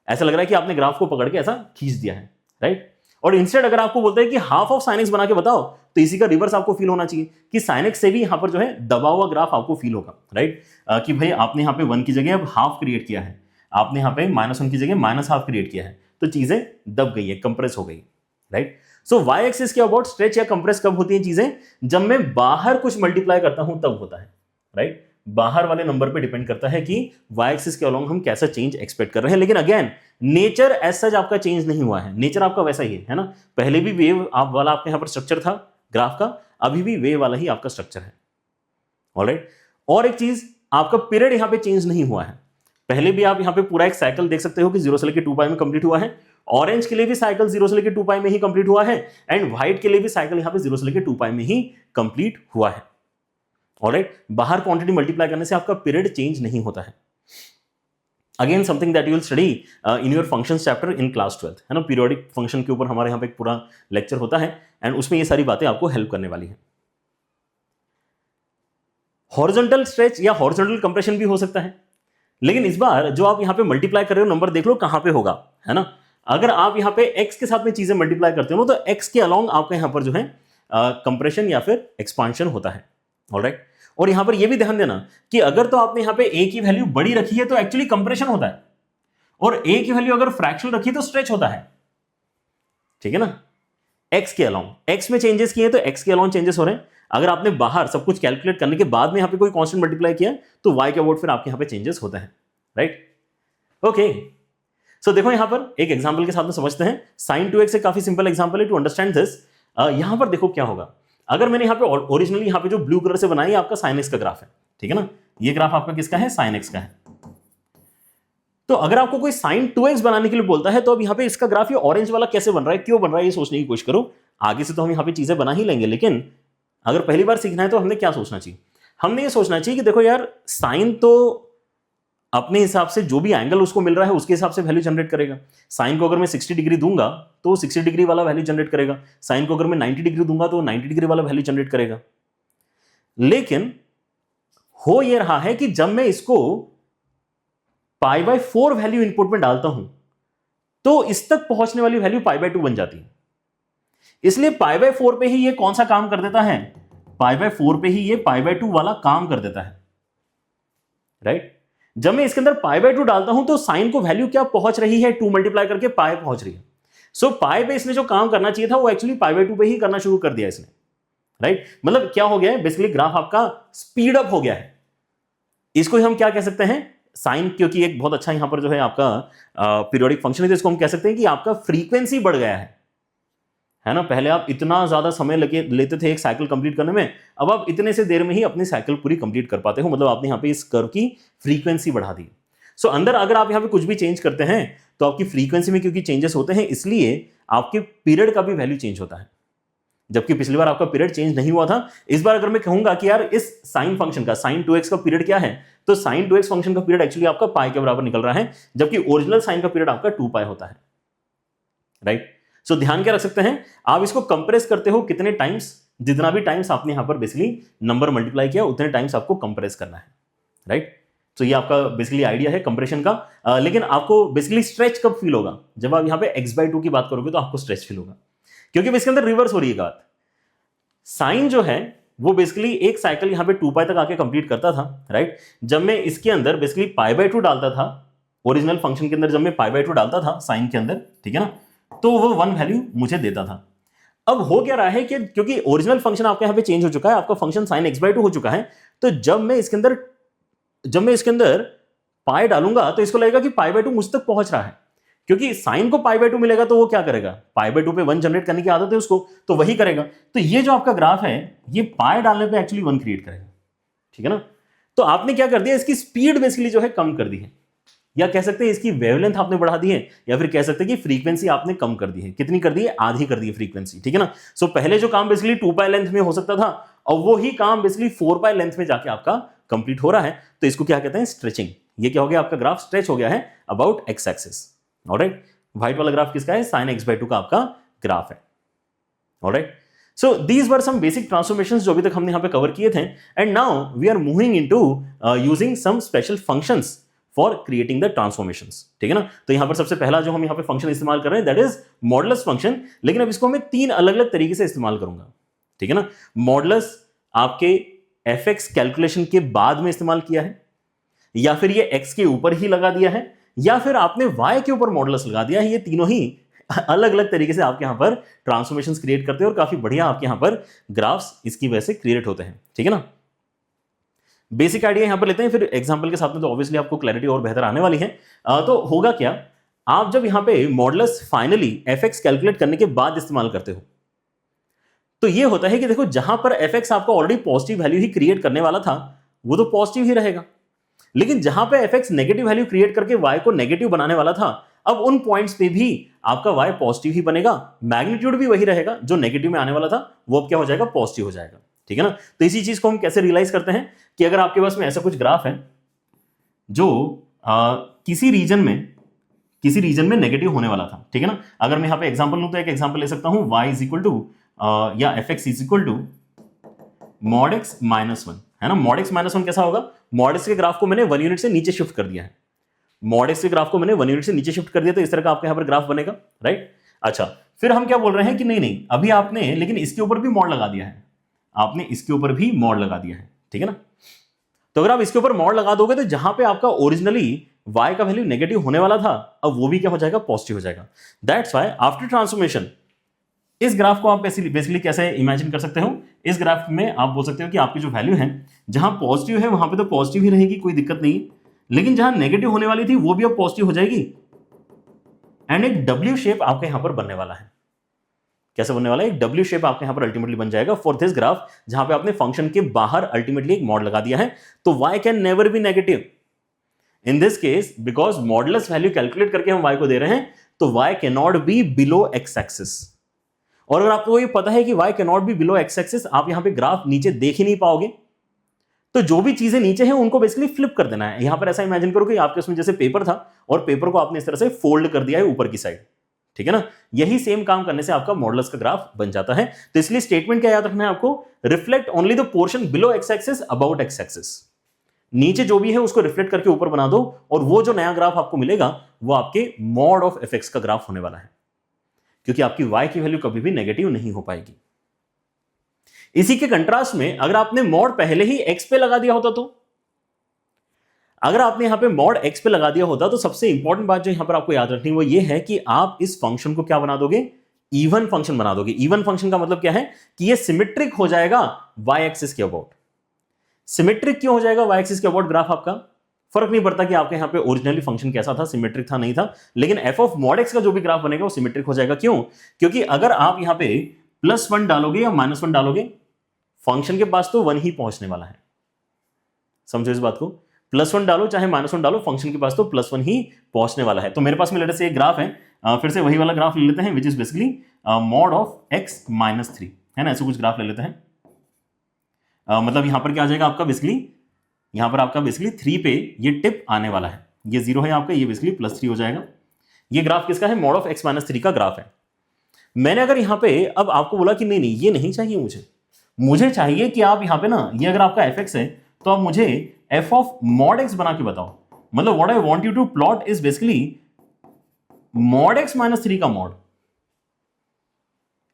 ऐसा लग रहा है कि आपने ग्राफ को पकड़ के ऐसा खींच दिया है, राइट। और इंस्टेड अगर आपको बोलते हैं कि हाफ ऑफ साइन एक्स बना के बताओ, तो इसी का रिवर्स आपको फील होना चाहिए कि साइन एक्स से भी यहां पर जो है दबा हुआ ग्राफ आपको फील होगा, राइट। कि भाई आपने यहाँ पे 1 की जगह अब हाफ क्रिएट किया है, आपने यहाँ पे -1 की जगह -हाफ क्रिएट किया है, तो चीजें दब गई है, कंप्रेस हो गई, राइट। सो वाई एक्सिस के अबाउट स्ट्रेच या कंप्रेस कब होती है चीजें, जब मैं बाहर कुछ मल्टीप्लाई करता हूं तब होता है, राइट। बाहर वाले नंबर पे डिपेंड करता है कि वाई एक्सिस के अलोंग हम कैसा चेंज एक्सपेक्ट कर रहे हैं। लेकिन अगेन नेचर एज सच आपका चेंज नहीं हुआ है, नेचर आपका वैसा ही है ना। पहले भी वेव आप वाला आपके यहां पर स्ट्रक्चर था ग्राफ का, अभी भी वेव वाला ही आपका स्ट्रक्चर है, ऑलराइट। और एक चीज, आपका पीरियड यहां पे चेंज नहीं हुआ है। पहले भी आप यहां पे पूरा एक साइकिल देख सकते हो कि 0 से लेकर 2 पाई में कंप्लीट हुआ है। ऑरेंज के लिए भी साइकिल 0 से लेकर 2 पाई में ही कंप्लीट हुआ है, एंड व्हाइट के लिए भी साइकिल यहां पे 0 से लेकर 2 पाई में ही कंप्लीट हुआ है, ऑलराइट। बाहर क्वांटिटी मल्टीप्लाई करने से आपका पीरियड चेंज नहीं होता है। Again something that you will study in your functions chapter in class 12, है ना। पीरियोडिक फंक्शन के ऊपर हमारे यहाँ पे एक पूरा लेक्चर होता है, एंड उसमें ये सारी बातें आपको हेल्प करने वाली है। हॉरिजॉन्टल स्ट्रेच या हॉरिजॉन्टल कंप्रेशन भी हो सकता है, लेकिन इस बार जो आप यहाँ पे मल्टीप्लाई कर रहे हो नंबर देख लो कहां पे होगा, है ना। अगर आप यहाँ पे x के साथ में चीजें मल्टीप्लाई करते हो तो x के अलोंग आपका यहाँ पर जो है कंप्रेशन या फिर एक्सपांशन होता है, ऑलराइट। और यहां पर यह भी ध्यान देना कि अगर तो आपने यहां पे a की वैल्यू बड़ी रखी है तो एक्चुअली कंप्रेशन होता है, और a की वैल्यू अगर फ्रैक्शनल रखी है तो स्ट्रेच होता है, ठीक है ना। x के अलोंग x में चेंजेस किए तो x के अलोंग चेंजेस हो रहे हैं। अगर आपने बाहर सब कुछ कैलकुलेट करने के बाद में यहां पे कोई कांस्टेंट मल्टीप्लाई किया तो y के अबाउट फिर आपके यहां पे चेंजेस होता है, राइट। ओके, सो देखो यहां पर एक एग्जांपल के साथ में समझते हैं। sin 2x एक काफी सिंपल एग्जांपल है टू अंडरस्टैंड दिस। यहां पर देखो क्या होगा, अगर मैंने यहां पे ओरिजिनली यहां पे जो ब्लू कलर से बनाई आपका sin x का ग्राफ है, ठीक है ना। ये ग्राफ आपका किसका है, sin x का है। तो अगर आपको कोई sin 2x बनाने के लिए बोलता है तो अब यहां पे इसका ग्राफ ये ऑरेंज वाला कैसे बन रहा है, क्यों बन रहा है, ये सोचने की कोशिश करो। आगे से तो हम यहां पे चीजें बना ही लेंगे, लेकिन अगर पहली बार सीखना है तो हमने क्या सोचना चाहिए, हमने ये सोचना चाहिए कि देखो यार साइन तो अपने हिसाब से जो भी एंगल उसको मिल रहा है उसके हिसाब से वैल्यू जनरेट करेगा। साइन को अगर मैं 60 डिग्री दूंगा तो 60 डिग्री वाला वैल्यू जनरेट करेगा, साइन को अगर मैं 90 डिग्री दूंगा तो 90 डिग्री वाला वैल्यू जनरेट करेगा। लेकिन हो यह रहा है कि जब मैं इसको π/4 वैल्यू इनपुट में डालता हूं तो इस तक पहुंचने वाली वैल्यू π/2 बन जाती है। इसलिए π/4 पे ही ये कौन सा काम कर देता है, π/4 पे ही ये π/2 वाला काम कर देता है, राइट। जब मैं इसके अंदर π/2 डालता हूं तो साइन को वैल्यू क्या पहुंच रही है, 2 मल्टीप्लाई करके पाई पहुंच रही है। सो पाई पे इसने जो काम करना चाहिए था वो एक्चुअली π/2 पे ही करना शुरू कर दिया इसने, राइट। मतलब क्या हो गया है, बेसिकली ग्राफ आपका स्पीड अप हो गया है। इसको हम क्या कह सकते हैं, साइन, क्योंकि एक बहुत अच्छा यहां पर जो है आपका पीरियोडिक फंक्शन है, तो इसको हम कह सकते हैं कि आपका फ्रीक्वेंसी बढ़ गया है ना। पहले आप इतना ज्यादा समय लेते थे एक साइकिल कंप्लीट करने में, अब आप इतने से देर में ही अपनी साइकिल पूरी कंप्लीट कर पाते हो। मतलब आपने यहाँ पे इस कर्व की फ्रीक्वेंसी बढ़ा दी। सो अंदर अगर आप यहाँ पे कुछ भी चेंज करते हैं तो आपकी फ्रीक्वेंसी में क्योंकि चेंजेस होते हैं इसलिए आपके पीरियड का भी वैल्यू चेंज होता है। जबकि पिछली बार आपका पीरियड चेंज नहीं हुआ था, इस बार अगर मैं कहूंगा कि यार इस साइन फंक्शन का sin 2x का पीरियड क्या है, तो sin 2x फंक्शन का पीरियड एक्चुअली आपका पाई के बराबर निकल रहा है, जबकि ओरिजिनल साइन का पीरियड आपका 2 पाई होता है, राइट। सो ध्यान क्या रख सकते हैं, आप इसको कंप्रेस करते हो कितने टाइम्स, जितना भी टाइम्स आपने यहां पर बेसिकली नंबर मल्टीप्लाई किया उतने टाइम्स आपको कंप्रेस करना है, राइट। तो ये आपका बेसिकली आइडिया है कंप्रेशन का। लेकिन आपको बेसिकली स्ट्रेच कब फील होगा, जब आप यहां पे x/2 की बात करोगे तो आपको स्ट्रेच फील होगा, क्योंकि इसके अंदर रिवर्स हो रही है बात। साइन जो है वो बेसिकली एक साइकिल यहां पे 2 पाई तक आके कंप्लीट करता था, राइट। जब मैं इसके अंदर बेसिकली π/2 डालता था, ओरिजिनल फंक्शन के अंदर जब मैं π/2 डालता था साइन के अंदर, ठीक है ना, तो वो 1 वैल्यू मुझे देता था। अब हो क्या रहा है कि क्योंकि ओरिजिनल फंक्शन आपके यहां पे चेंज हो चुका है, आपका फंक्शन sin x/2 हो चुका है, तो जब मैं इसके अंदर पाई डालूंगा तो इसको लगेगा कि π/2 मुझ तक पहुंच रहा है, क्योंकि साइन को π/2 मिलेगा तो वो क्या करेगा, π/2 पे 1 जनरेट करने की आदत है उसको, तो वही करेगा। तो ये जो आपका ग्राफ है ये पाई डालने पे एक्चुअली 1 क्रिएट करेगा, ठीक है ना। तो आपने क्या कर दिया, इसकी स्पीड बेसिकली जो है कम कर दी है, या कह सकते हैं इसकी वेवलेंथ आपने बढ़ा दी है, या फिर कह सकते हैं कि फ्रीक्वेंसी आपने कम कर दी है। कितनी कर दी है, आधी कर दी है फ्रीक्वेंसी, ठीक है ना। सो पहले जो काम बेसिकली 2 पाई लेंथ में हो सकता था, और वो ही काम बेसिकली 4 पाई लेंथ में जाके आपका कंप्लीट हो रहा है, तो इसको क्या कहते हैं, स्ट्रेचिंग। ये क्या हो गया, आपका ग्राफ स्ट्रेच हो गया है about X axis, alright. White वाला ग्राफ किसका है, sin x/2 का आपका ग्राफ है, alright. So these were some basic transformations जो अभी तक हमने यहां पे कवर किए थे, and now we are moving into using some special functions for creating the transformations, ठीक है ना। तो यहां पर सबसे पहला जो हम यहां पे फंक्शन इस्तेमाल कर रहे हैं दैट इज मॉडुलस फंक्शन, लेकिन अब इसको मैं 3 अलग अलग तरीके से इस्तेमाल करूंगा, ठीक है ना। मॉडुलस आपके fx कैलकुलेशन के बाद में इस्तेमाल किया है, या फिर ये x के ऊपर ही लगा दिया है, या फिर आपने y के ऊपर मॉडुलस लगा दिया है। ये तीनों ही अलग अलग तरीके से आपके यहां पर ट्रांसफॉर्मेशंस क्रिएट करते हैं और काफी बढ़िया आपके यहां पर ग्राफ्स इसकी वजह से क्रिएट होते हैं, ठीक है ना। बेसिक आइडिया यहां पर लेते हैं, फिर एग्जांपल के साथ में तो ऑब्वियसली आपको क्लैरिटी और बेहतर आने वाली है। तो होगा क्या, आप जब यहां पे मॉडुलस फाइनली fx कैलकुलेट करने के बाद इस्तेमाल करते हो तो ये होता है कि देखो जहां पर fx आपको ऑलरेडी पॉजिटिव वैल्यू ही क्रिएट करने वाला था वो तो पॉजिटिव ही रहेगा, लेकिन जहां पे fx नेगेटिव वैल्यू क्रिएट करके y को नेगेटिव बनाने वाला था, अब उन पॉइंट्स पे भी आपका y पॉजिटिव ही बनेगा, मैग्नीट्यूड भी वही रहेगा, जो नेगेटिव में आने वाला था वो अब क्या हो जाएगा, पॉजिटिव हो जाएगा, ठीक है ना। तो इसी चीज को हम कैसे रियलाइज करते हैं कि अगर आपके पास में ऐसा कुछ ग्राफ है जो किसी रीजन में नेगेटिव होने वाला था, ठीक है ना। अगर मैं यहां पे एग्जांपल लूं तो एक एग्जांपल ले सकता हूं y इज इक्वल टू या fx is equal to mod x minus 1, है ना। mod x माइनस 1 कैसा होगा, mod x के ग्राफ को मैंने 1 यूनिट से नीचे शिफ्ट कर दिया है, mod x के ग्राफ को मैंने 1 यूनिट से नीचे शिफ्ट कर दिया, तो इस तरह का आपके यहां पर ग्राफ बनेगा, राइट। अच्छा, फिर हम क्या बोल रहे हैं कि नहीं अभी आपने लेकिन इसके ऊपर भी मॉड लगा दिया है, आपने इसके ऊपर भी मॉड लगा दिया है, ठीक है ना। तो अगर आप इसके ऊपर मॉड लगा दोगे तो जहां पे आपका ओरिजिनली y का वैल्यू नेगेटिव होने वाला था, अब वो भी क्या हो जाएगा, पॉजिटिव हो जाएगा। दैट्स व्हाई आफ्टर ट्रांसफॉर्मेशन इस ग्राफ को आप बेसिकली कैसे इमेजिन कर सकते हो, इस ग्राफ में आप बोल सकते हो कि आपकी जो वैल्यू है जहां पॉजिटिव है वहां पे तो पॉजिटिव ही रहेगी, कोई दिक्कत नहीं, लेकिन जहां नेगेटिव होने वाली थी वो भी अब पॉजिटिव हो जाएगी, एंड एक डब्ल्यू शेप आपके यहां पर बनने वाला है। कैसे बनने वाला है, एक डब्ल्यू शेप आपके यहां पर अल्टीमेटली बन जाएगा फॉर दिस ग्राफ, जहां पे आपने फंक्शन के बाहर अल्टीमेटली एक मॉड लगा दिया है। तो y can never be negative in this case, because modulus value calculate करके हम y को दे रहे हैं, तो y can not be below x axis. और अगर आपको ये पता है कि y can not be below x axis, आप यहां पे ग्राफ नीचे देख ही नहीं पाओगे, तो जो भी चीजें नीचे हैं उनको बेसिकली फ्लिप कर देना है। यहां पर ऐसा इमेजिन करो कि आपके उसमें जैसे पेपर था और पेपर को आपने इस तरह से फोल्ड कर दिया है ऊपर की साइड, ठीक है ना। यही सेम काम करने से आपका मॉडुलस का ग्राफ बन जाता है। तो इसलिए स्टेटमेंट क्या याद रखना है आपको, reflect only the portion below x axis about x axis. नीचे जो भी है उसको रिफ्लेक्ट करके ऊपर बना दो, और वो जो नया ग्राफ आपको मिलेगा वो आपके मॉड ऑफ fx का ग्राफ होने वाला है, क्योंकि आपकी y की वैल्यू कभी भी नेगेटिव नहीं हो पाएगी। इसी के कंट्रास्ट में अगर आपने मॉड पहले ही x पे लगा दिया होता, तो अगर आपने यहां पे मॉड x पे लगा दिया होता तो सबसे इंपॉर्टेंट बात जो यहां पर आपको याद रखनी वो ये है कि आप इस फंक्शन को क्या बना दोगे, इवन फंक्शन बना दोगे। इवन फंक्शन का मतलब क्या है कि ये सिमेट्रिक हो जाएगा y एक्सिस के अबाउट। सिमेट्रिक क्यों हो जाएगा y एक्सिस के अबाउट ग्राफ आपका, फर्क नहीं पड़ता कि आपके यहां पे ओरिजिनली फंक्शन कैसा था, सिमेट्रिक था नहीं था, लेकिन f ऑफ मॉड x का जो भी ग्राफ बनेगा वो सिमेट्रिक हो जाएगा। क्यों, क्योंकि अगर आप यहां पे +1 डालोगे या -1 डालोगे, फंक्शन के पास तो 1 ही पहुंचने वाला है। समझो इस बात को, +1 डालो चाहे -1 डालो, फंक्शन के पास तो +1 ही पहुंचने वाला है। तो मेरे पास में लेटर से एक ग्राफ है, फिर से वही वाला ग्राफ ले लेते हैं, which is basically mod of x -3, है ना, ऐसे कुछ ग्राफ ले लेते हैं। मतलब यहां पर क्या आ जाएगा आपका, बेसिकली यहां पर आपका बेसिकली 3 पे ये टिप आने वाला है, ये 0 है आपका, ये बेसिकली +3 हो जाएगा। ये ग्राफ किसका है, मॉड ऑफ x -3 का ग्राफ है। मैंने अगर यहां पे अब आपको बोला कि नहीं ये नहीं चाहिए, मुझे चाहिए कि आप यहां पे ना, ये अगर आपका fx है तो आप मुझे f ऑफ मॉड x बना के बताओ। मतलब what I want you to plot is basically mod x -3 का मॉड।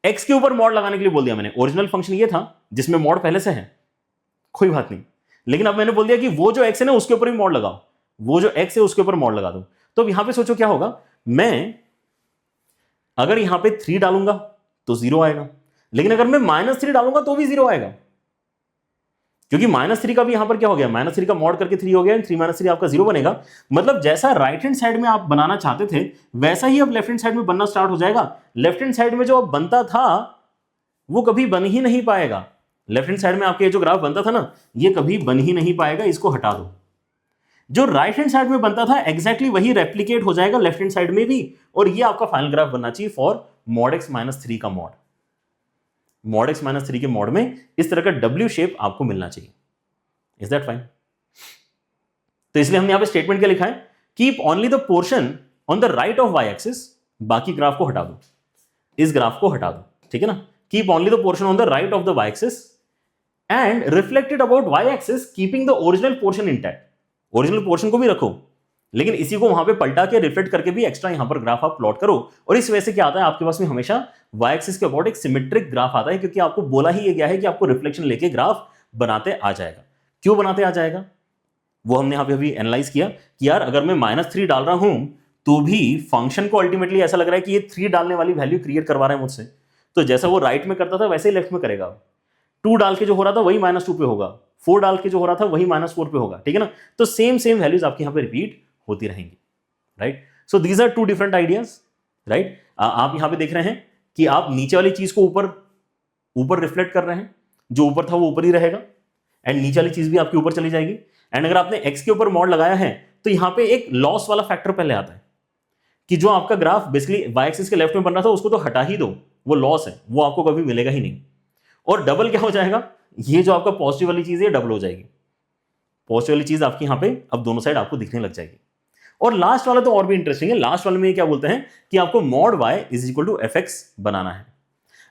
x के ऊपर मॉड लगाने के लिए बोल दिया मैंने, ओरिजिनल फंक्शन ये था जिसमें मॉड पहले से है, कोई बात नहीं, लेकिन अब मैंने बोल दिया कि वो जो x है ना उसके ऊपर भी मॉड लगाओ, वो जो x है उसके ऊपर मॉड लगा दो। तो अब यहां पे सोचो क्या होगा, मैं अगर यहां पे 3 डालूंगा तो 0 आएगा, लेकिन अगर मैं -3 डालूंगा तो भी 0 आएगा, क्योंकि -3 का भी यहां पर क्या हो गया, -3 का मॉड करके 3 हो गया, 3 -3 आपका 0 बनेगा। मतलब जैसा राइट हैंड साइड में आप बनाना चाहते थे वैसा ही अब लेफ्ट हैंड साइड में बनना स्टार्ट हो जाएगा। लेफ्ट हैंड साइड में जो अब बनता था वो कभी बन ही नहीं पाएगा। लेफ्ट हैंड साइड में आपके जो ग्राफ बनता था ना, ये कभी बन ही नहीं पाएगा, इसको हटा दो। जो राइट हैंड साइड में बनता था एग्जैक्टली वही रेप्लिकेट हो जाएगा लेफ्ट हैंड साइड में भी, और ये आपका फाइनल ग्राफ बनना चाहिए फॉर मॉड x -3 का मॉड। मॉड x -3 के मॉड में इस तरह का डब्ल्यू शेप आपको मिलना चाहिए। Is that fine? तो इसलिए हमने यहां पे स्टेटमेंट क्या लिखा है, keep only the portion on the right of y axis, बाकी ग्राफ को हटा दो, इस ग्राफ को हटा दो, ठीक है ना। Keep only the portion on the right of the y axis and reflected about y axis keeping the original portion intact. Original portion को भी रखो, लेकिन इसी को वहां पे पलटा के रिफ्लेक्ट करके भी एक्स्ट्रा यहां पर ग्राफ आप प्लॉट करो, और इस वजह से क्या आता है आपके पास में हमेशा वाई एक्सिस के अबाउट एक सिमेट्रिक ग्राफ आता है, क्योंकि आपको बोला ही ये गया है कि आपको रिफ्लेक्शन लेके ग्राफ बनाते आ जाएगा। क्यों बनाते आ जाएगा वो हमने यहां पे अभी एनालाइज किया कि यार अगर मैं -3 डाल रहा हूं तो भी फंक्शन को अल्टीमेटली ऐसा लग रहा है कि ये 3 डालने वाली वैल्यू क्रिएट करवा रहा है मुझसे, तो जैसा वो राइट में करता था वैसे ही लेफ्ट में करेगा। 2 डाल के जो हो रहा था वही -2 पे होगा, 4 डाल के जो हो रहा था वही -4 पे होगा, ठीक है ना। तो सेम वैल्यूज आपके यहां पे रिपीट होती रहेंगी, right. So these are 2 different ideas, right. आप यहां पे देख रहे हैं कि आप नीचे वाली चीज को ऊपर रिफ्लेक्ट कर रहे हैं, जो ऊपर था वो ऊपर ही रहेगा, एंड नीचे वाली चीज भी आपके ऊपर चली जाएगी। एंड अगर आपने एक्स के ऊपर मॉड लगाया है तो यहां पे एक लॉस वाला फैक्टर पहले आता है कि जो आपका ग्राफ बेसिकली वाई एक्सिस के लेफ्ट में बन रहा था उसको तो हटा ही दो, वो लॉस है, वो आपको कभी मिलेगा ही नहीं। और डबल क्या हो जाएगा, ये जो आपका पॉजिटिव वाली चीज है डबल हो जाएगी, पॉजिटिव वाली चीज आपकी यहां पे अब दोनों साइड आपको दिखने लग जाएगी। और लास्ट वाला तो और भी इंटरेस्टिंग है, लास्ट वाले में क्या बोलते हैं कि आपको mod y is equal to F x बनाना है।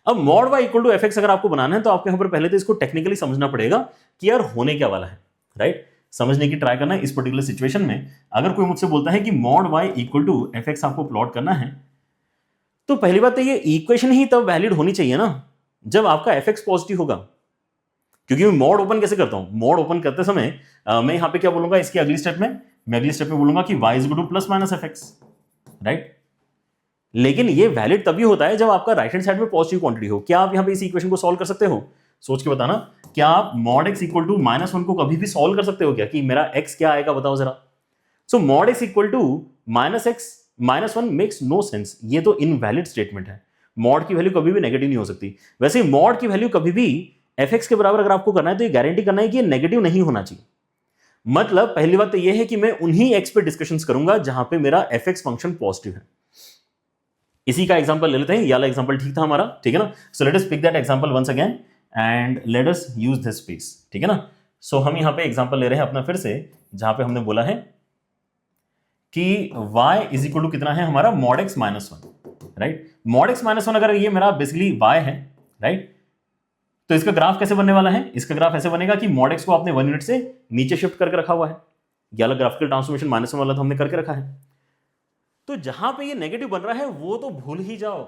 अब mod Y equal to F x अगर आपको बनाना है तो आपको यहां पर पहले तो इसको टेक्निकली समझना पड़ेगा कि यार होने क्या वाला है, राइट। समझने की ट्राई करना है इस पर्टिकुलर सिचुएशन में। अगर कोई मुझसे बोलता है कि mod Y equal to F X आपको प्लॉट करना है, तो पहली बात तो ये इक्वेशन ही तब वैलिड होनी चाहिए ना जब आपका एफ एक्स पॉजिटिव होगा, क्योंकि मैं मॉड ओपन कैसे करता हूं, मॉड ओपन करते समय मैं यहां पे क्या बोलूंगा, इसकी अगली स्टेप में बोलूंगा कि y is equal two plus minus F x, right. लेकिन ये वैलिड तभी होता है जब आपका राइट हैंड साइड में पॉजिटिव क्वांटिटी हो। क्या आप यहां पे इस इक्वेशन को सॉल्व कर सकते हो, सोच के बताना। क्या आप मॉड x इक्वल टू -1 को कभी भी सॉल्व कर सकते हो क्या, कि मेरा x क्या आएगा बताओ जरा। So mod x equal to -1 makes no sense, ये तो इनवैलिड स्टेटमेंट है। मॉड की वैल्यू कभी भी नेगेटिव नहीं हो सकती। वैसे मॉड की वैल्यू कभी भी fx के बराबर अगर आपको करना है तो ये गारंटी करना है कि ये नेगेटिव नहीं होना चाहिए। मतलब पहली बात तो ये है कि मैं उन्हीं x पे डिस्कशंस करूंगा जहां पे मेरा fx फंक्शन पॉजिटिव है। इसी का एग्जांपल ले लेते हैं, ये वाला एग्जांपल ठीक था हमारा, ठीक है ना। So let us pick that example once again and let us use this space, ठीक है ना। सो हम यहां पे एग्जांपल ले रहे हैं अपना फिर से, जहां पे हमने बोला है कि y इज इक्वल टू कितना है हमारा mod x -1, right. Mod x -1 अगर ये मेरा बेसिकली y है, राइट, तो इसका ग्राफ कैसे बनने वाला है, इसका ग्राफ ऐसे बनेगा कि मॉड x को आपने 1 यूनिट से नीचे शिफ्ट करके रखा हुआ है, ये वाला ग्राफिकल ट्रांसफॉर्मेशन -1 वाला तो हमने करके रखा है। तो जहां पे ये नेगेटिव बन रहा है वो तो भूल ही जाओ,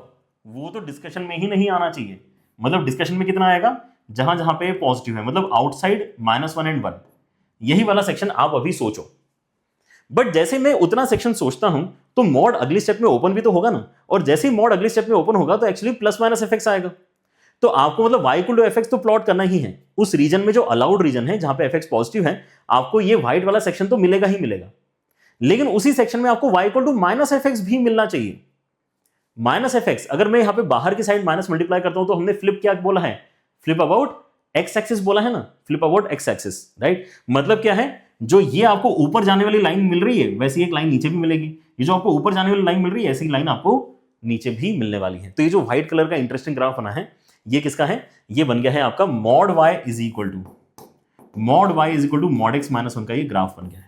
वो तो डिस्कशन में ही नहीं आना चाहिए। मतलब डिस्कशन में कितना आएगा, जहां जहां पे पॉजिटिव है, मतलब आउटसाइड -1 एंड 1, यही वाला सेक्शन आप अभी सोचो। बट जैसे मैं उतना सेक्शन सोचता हूं तो मॉड अगली स्टेप में ओपन भी तो होगा ना, और जैसे ही मॉड अगली स्टेप में ओपन होगा तो actually plus minus F X आएगा। तो आपको मतलब y equal to F X तो प्लॉट करना ही है उस रीजन में जो अलाउड रीजन है, जहां पे एफ एक्स पॉजिटिव है, आपको ये व्हाइट वाला सेक्शन तो मिलेगा ही मिलेगा। लेकिन उसी सेक्शन में आपको y equal to minus F X भी मिलना चाहिए। माइनस एफ एक्स अगर मैं यहां पे बाहर की साइड माइनस मल्टीप्लाई करता हूं तो हमने फ्लिप क्या बोला है, फ्लिप अबाउट एक्स एक्सिस बोला है ना, flip about X axis, right. मतलब क्या है, जो ये आपको ऊपर जाने वाली लाइन मिल रही है वैसी एक लाइन नीचे भी मिलेगी, ये जो आपको ऊपर जाने वाली लाइन मिल रही है ऐसी लाइन आपको नीचे भी मिलने वाली है। तो ये जो व्हाइट कलर का इंटरेस्टिंग ग्राफ बना है ये किसका है, ये बन गया है आपका mod y is equal to mod x -1 का ये ग्राफ बन गया है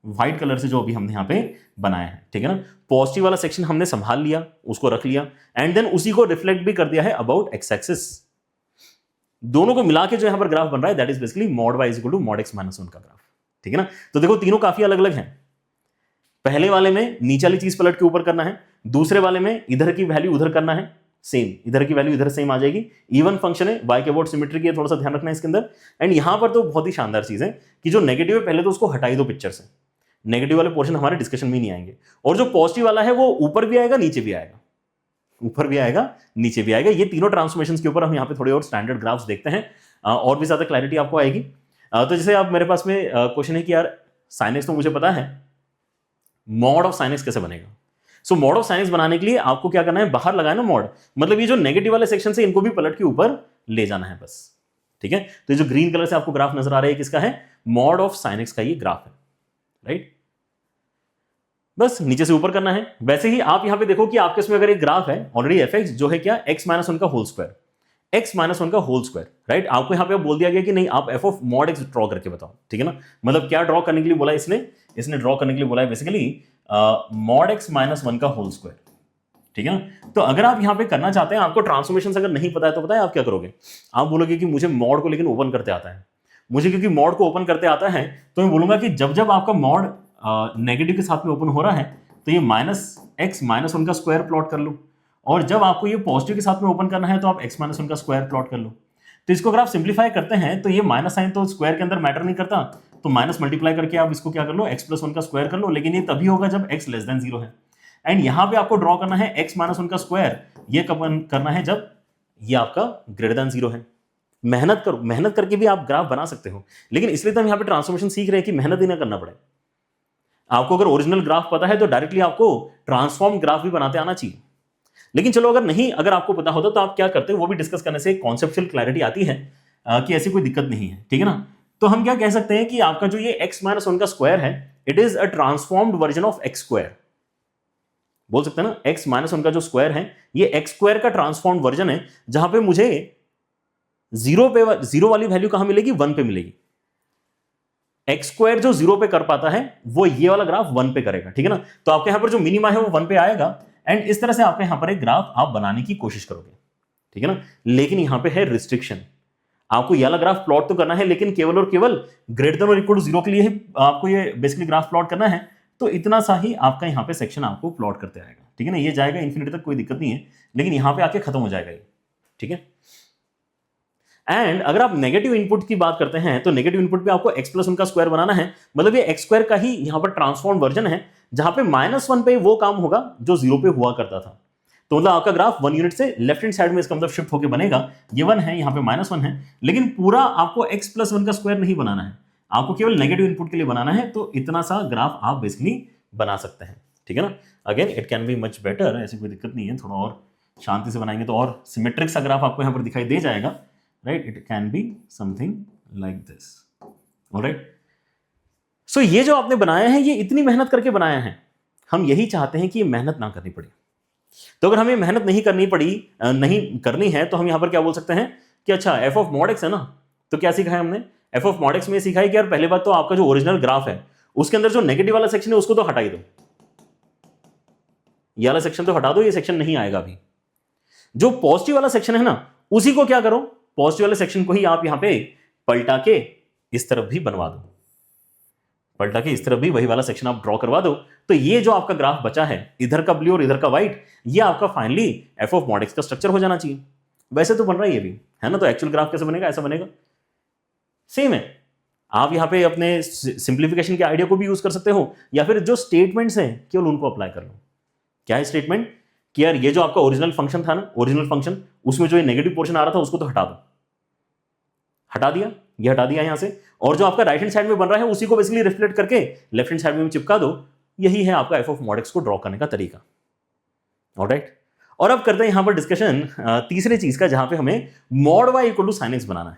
व्हाइट कलर से, जो अभी हमने यहां पे बनाया है, ठीक है ना। पॉजिटिव वाला सेक्शन हमने संभाल लिया, उसको रख लिया, एंड देन उसी को रिफ्लेक्ट भी कर दिया है अबाउट एक्स एक्सिस। दोनों को मिला के जो यहां पर ग्राफ बन रहा है that is basically mod y is equal to mod x -1 का ग्राफ, ठीक है ना। तो देखो तीनों काफी अलग अलग हैं। पहले वाले में नीचे वाली चीज पलट के ऊपर करना है, दूसरे वाले में इधर की वैल्यू उधर करना है, सेम इधर की वैल्यू इधर सेम आ जाएगी। इवन फंक्शन है, y के अबाउट सिमेट्री की, थोड़ा सा ध्यान रखना है इसके अंदर। एंड यहां पर तो बहुत ही शानदार चीज है कि जो नेगेटिव है पहले तो उसको हटाई दो पिक्चर से, नेगेटिव वाले पोर्शन हमारे डिस्कशन में नहीं आएंगे, और जो पॉजिटिव वाला है वो ऊपर भी आएगा नीचे भी आएगा, ऊपर भी आएगा नीचे भी आएगा। ये तीनों ट्रांसफॉर्मेशंस के ऊपर हम यहाँ पे थोड़े और स्टैंडर्ड ग्राफ्स देखते हैं, और भी ज्यादा क्लैरिटी आपको आएगी। तो जैसे आप मेरे पास में क्वेश्चन है कि यार sin x तो मुझे पता है, मॉड ऑफ sin x कैसे बनेगा। सो मॉड ऑफ sin x बनाने के लिए आपको क्या करना है, बाहर लगाना मॉड, मतलब ये जो नेगेटिव वाले सेक्शन से इनको भी पलट के ऊपर ले जाना है बस, ठीक है। तो ये जो ग्रीन कलर से आपको ग्राफ नजर आ रहा है किसका है, मॉड ऑफ sin x का ये ग्राफ है, राइट। बस नीचे से ऊपर करना है। वैसे ही आप यहां पे देखो कि आपके इसमें अगर एक ग्राफ है ऑलरेडी एफ एक्स जो है क्या x -1 का होल स्क्वायर, x -1 का होल स्क्वायर, राइट। आपको यहां पे बोल दिया गया कि नहीं आप f of mod x draw करके बताओ, ठीक है ना। मतलब क्या ड्रॉ करने के लिए बोला इसने ड्रॉ करने के लिए बोला है बेसिकली मॉड x -1 का होल स्क्वायर, ठीक है ना। तो अगर आप यहां पे करना चाहते हैं, आपको ट्रांसफॉर्मेशन अगर नहीं पता है तो पता है आप क्या करोगे, आप बोलोगे कि मुझे मॉड को लेकिन ओपन करते आता है, मुझे क्योंकि मॉड को ओपन करते आता है तो मैं बोलूंगा कि जब जब आपका मॉड नेगेटिव के साथ में ओपन हो रहा है तो ये -x माइनस वन का स्क्वायर प्लॉट कर लो, और जब आपको ये पॉजिटिव के साथ में ओपन करना है तो आप x माइनस वन का स्क्वायर प्लॉट कर लो। तो इसको अगर आप सिंप्लीफाई करते हैं तो ये माइनस साइन तो स्क्वायर के अंदर मैटर नहीं करता, तो माइनस मल्टीप्लाई करके आप इसको क्या कर लो, x प्लस वन का स्क्वायर कर लो, लेकिन ये तभी होगा जब x लेस देन 0 है। एंड यहाँ पे आपको ड्रॉ करना है x माइनस वन का स्क्वायर, ये कब करना है, जब ये आपका ग्रेटर देन 0 है। मेहनत करो, मेहनत करके भी आप ग्राफ बना सकते हो, लेकिन इसलिए तो हम यहाँ पे ट्रांसफॉर्मेशन सीख रहे हैं कि मेहनत ही ना करना पड़े। आपको अगर ओरिजिनल ग्राफ पता है तो डायरेक्टली आपको ट्रांसफॉर्म ग्राफ भी बनाते आना चाहिए। लेकिन चलो अगर आपको पता होता तो आप क्या करते हो वो भी डिस्कस करने से कॉन्सेप्चुअल क्लैरिटी आती है कि ऐसी कोई दिक्कत नहीं है, ठीक है ना। तो हम क्या कह सकते हैं कि आपका जो ये x माइनस वन का स्क्वायर है, it is a transformed version of x square. बोल सकते हैं ना, x माइनस वन का जो स्क्वायर है ये x स्क्वायर का ट्रांसफॉर्म्ड वर्जन है, जहां पे मुझे जीरो वाली वैल्यू कहां मिलेगी, 1 पे मिलेगी। x स्क्वायर जो 0 पे कर पाता है वो ये वाला ग्राफ 1 पे करेगा, ठीक है ना। तो आपके यहां पर जो मिनिमा है वो 1 पे आएगा, एंड इस तरह से आपके यहां पर एक ग्राफ आप बनाने की कोशिश करोगे, ठीक है ना। लेकिन यहां पे है रिस्ट्रिक्शन, आपको ये वाला ग्राफ प्लॉट तो करना है, लेकिन केवल और केवल ग्रेटर देन और इक्वल टू 0 के लिए ही आपको ये बेसिकली ग्राफ प्लॉट करना है। तो इतना सा ही आपका यहाँ पे सेक्शन आपको प्लॉट करते आएगा, ठीक है ना। ये जाएगा इन्फिनिटी तक, कोई दिक्कत नहीं है, लेकिन यहाँ पे आके खत्म हो जाएगा ये, ठीक है। एंड अगर आप नेगेटिव इनपुट की बात करते हैं तो नेगेटिव इनपुट पे आपको x प्लस वन का स्क्वायर बनाना है, मतलब ये x स्क्वायर का ही यहाँ पर ट्रांसफॉर्म वर्जन है, जहां पे -1 पे वो काम होगा जो 0 पे हुआ करता था। तो मतलब आपका ग्राफ 1 यूनिट से लेफ्ट हैंड साइड में इसका मतलब शिफ्ट होकर बनेगा। ये 1 है, यहाँ पे -1 है, लेकिन पूरा आपको x प्लस वन का स्क्वायर नहीं बनाना है, आपको केवल नेगेटिव इनपुट के लिए बनाना है। तो इतना सा ग्राफ आप बेसिकली बना सकते हैं, ठीक है ना। Again it can be much better, ऐसी कोई दिक्कत नहीं है, थोड़ा और शांति से बनाएंगे तो और सिमेट्रिक सा ग्राफ आपको यहाँ पर दिखाई दे जाएगा, right. It can be something like this, alright. So ये जो आपने बनाया है ये इतनी मेहनत करके बनाया है, हम यही चाहते हैं कि ये मेहनत ना करनी पड़े। तो अगर हमें मेहनत नहीं करनी है तो हम यहां पर क्या बोल सकते हैं कि अच्छा f ऑफ मॉड x है ना, तो क्या सीखा है हमने, f ऑफ मॉड x में सीखा है कि यार पहले बात तो आपका जो ओरिजिनल ग्राफ है उसके अंदर जो नेगेटिव वाला सेक्शन है उसको तो हटा ही दो, ये वाला सेक्शन तो हटा दो, ये सेक्शन नहीं आएगा अभी। जो पॉजिटिव वाला सेक्शन है ना उसी को क्या करो, पॉजिटिव वाले सेक्शन को ही आप यहां पे पलटा के इस तरफ भी बनवा दो, पलटा के इस तरफ भी वही वाला सेक्शन आप ड्रॉ करवा दो। तो ये जो आपका ग्राफ बचा है, इधर का ब्लू और इधर का व्हाइट, ये आपका finally f of mod x का स्ट्रक्चर हो जाना चाहिए। वैसे तो बन रहा है ये भी, है ना। तो एक्चुअल ग्राफ कैसे बनेगा, ऐसा बनेगा, सेम है। आप यहाँ पे अपने सिंप्लीफिकेशन के आइडिया को भी यूज कर सकते हो, या फिर जो स्टेटमेंट्स हैं केवल उनको अप्लाई कर लो। क्या है स्टेटमेंट कि यार ये जो आपका ओरिजिनल फंक्शन था ना, ओरिजिनल फंक्शन, उसमें जो ये नेगेटिव पोर्शन आ रहा था उसको तो हटा दो, हटा दिया, ये हटा दिया यहां से, और जो आपका राइट हैंड साइड में बन रहा है उसी को बेसिकली रिफ्लेक्ट करके लेफ्ट हैंड साइड में चिपका दो। यही है आपका f ऑफ मॉड x को ड्रॉ करने का तरीका, ऑलराइट। और अब करते हैं यहां पर डिस्कशन तीसरे चीज का, जहां पे हमें mod y equal to sine x बनाना है,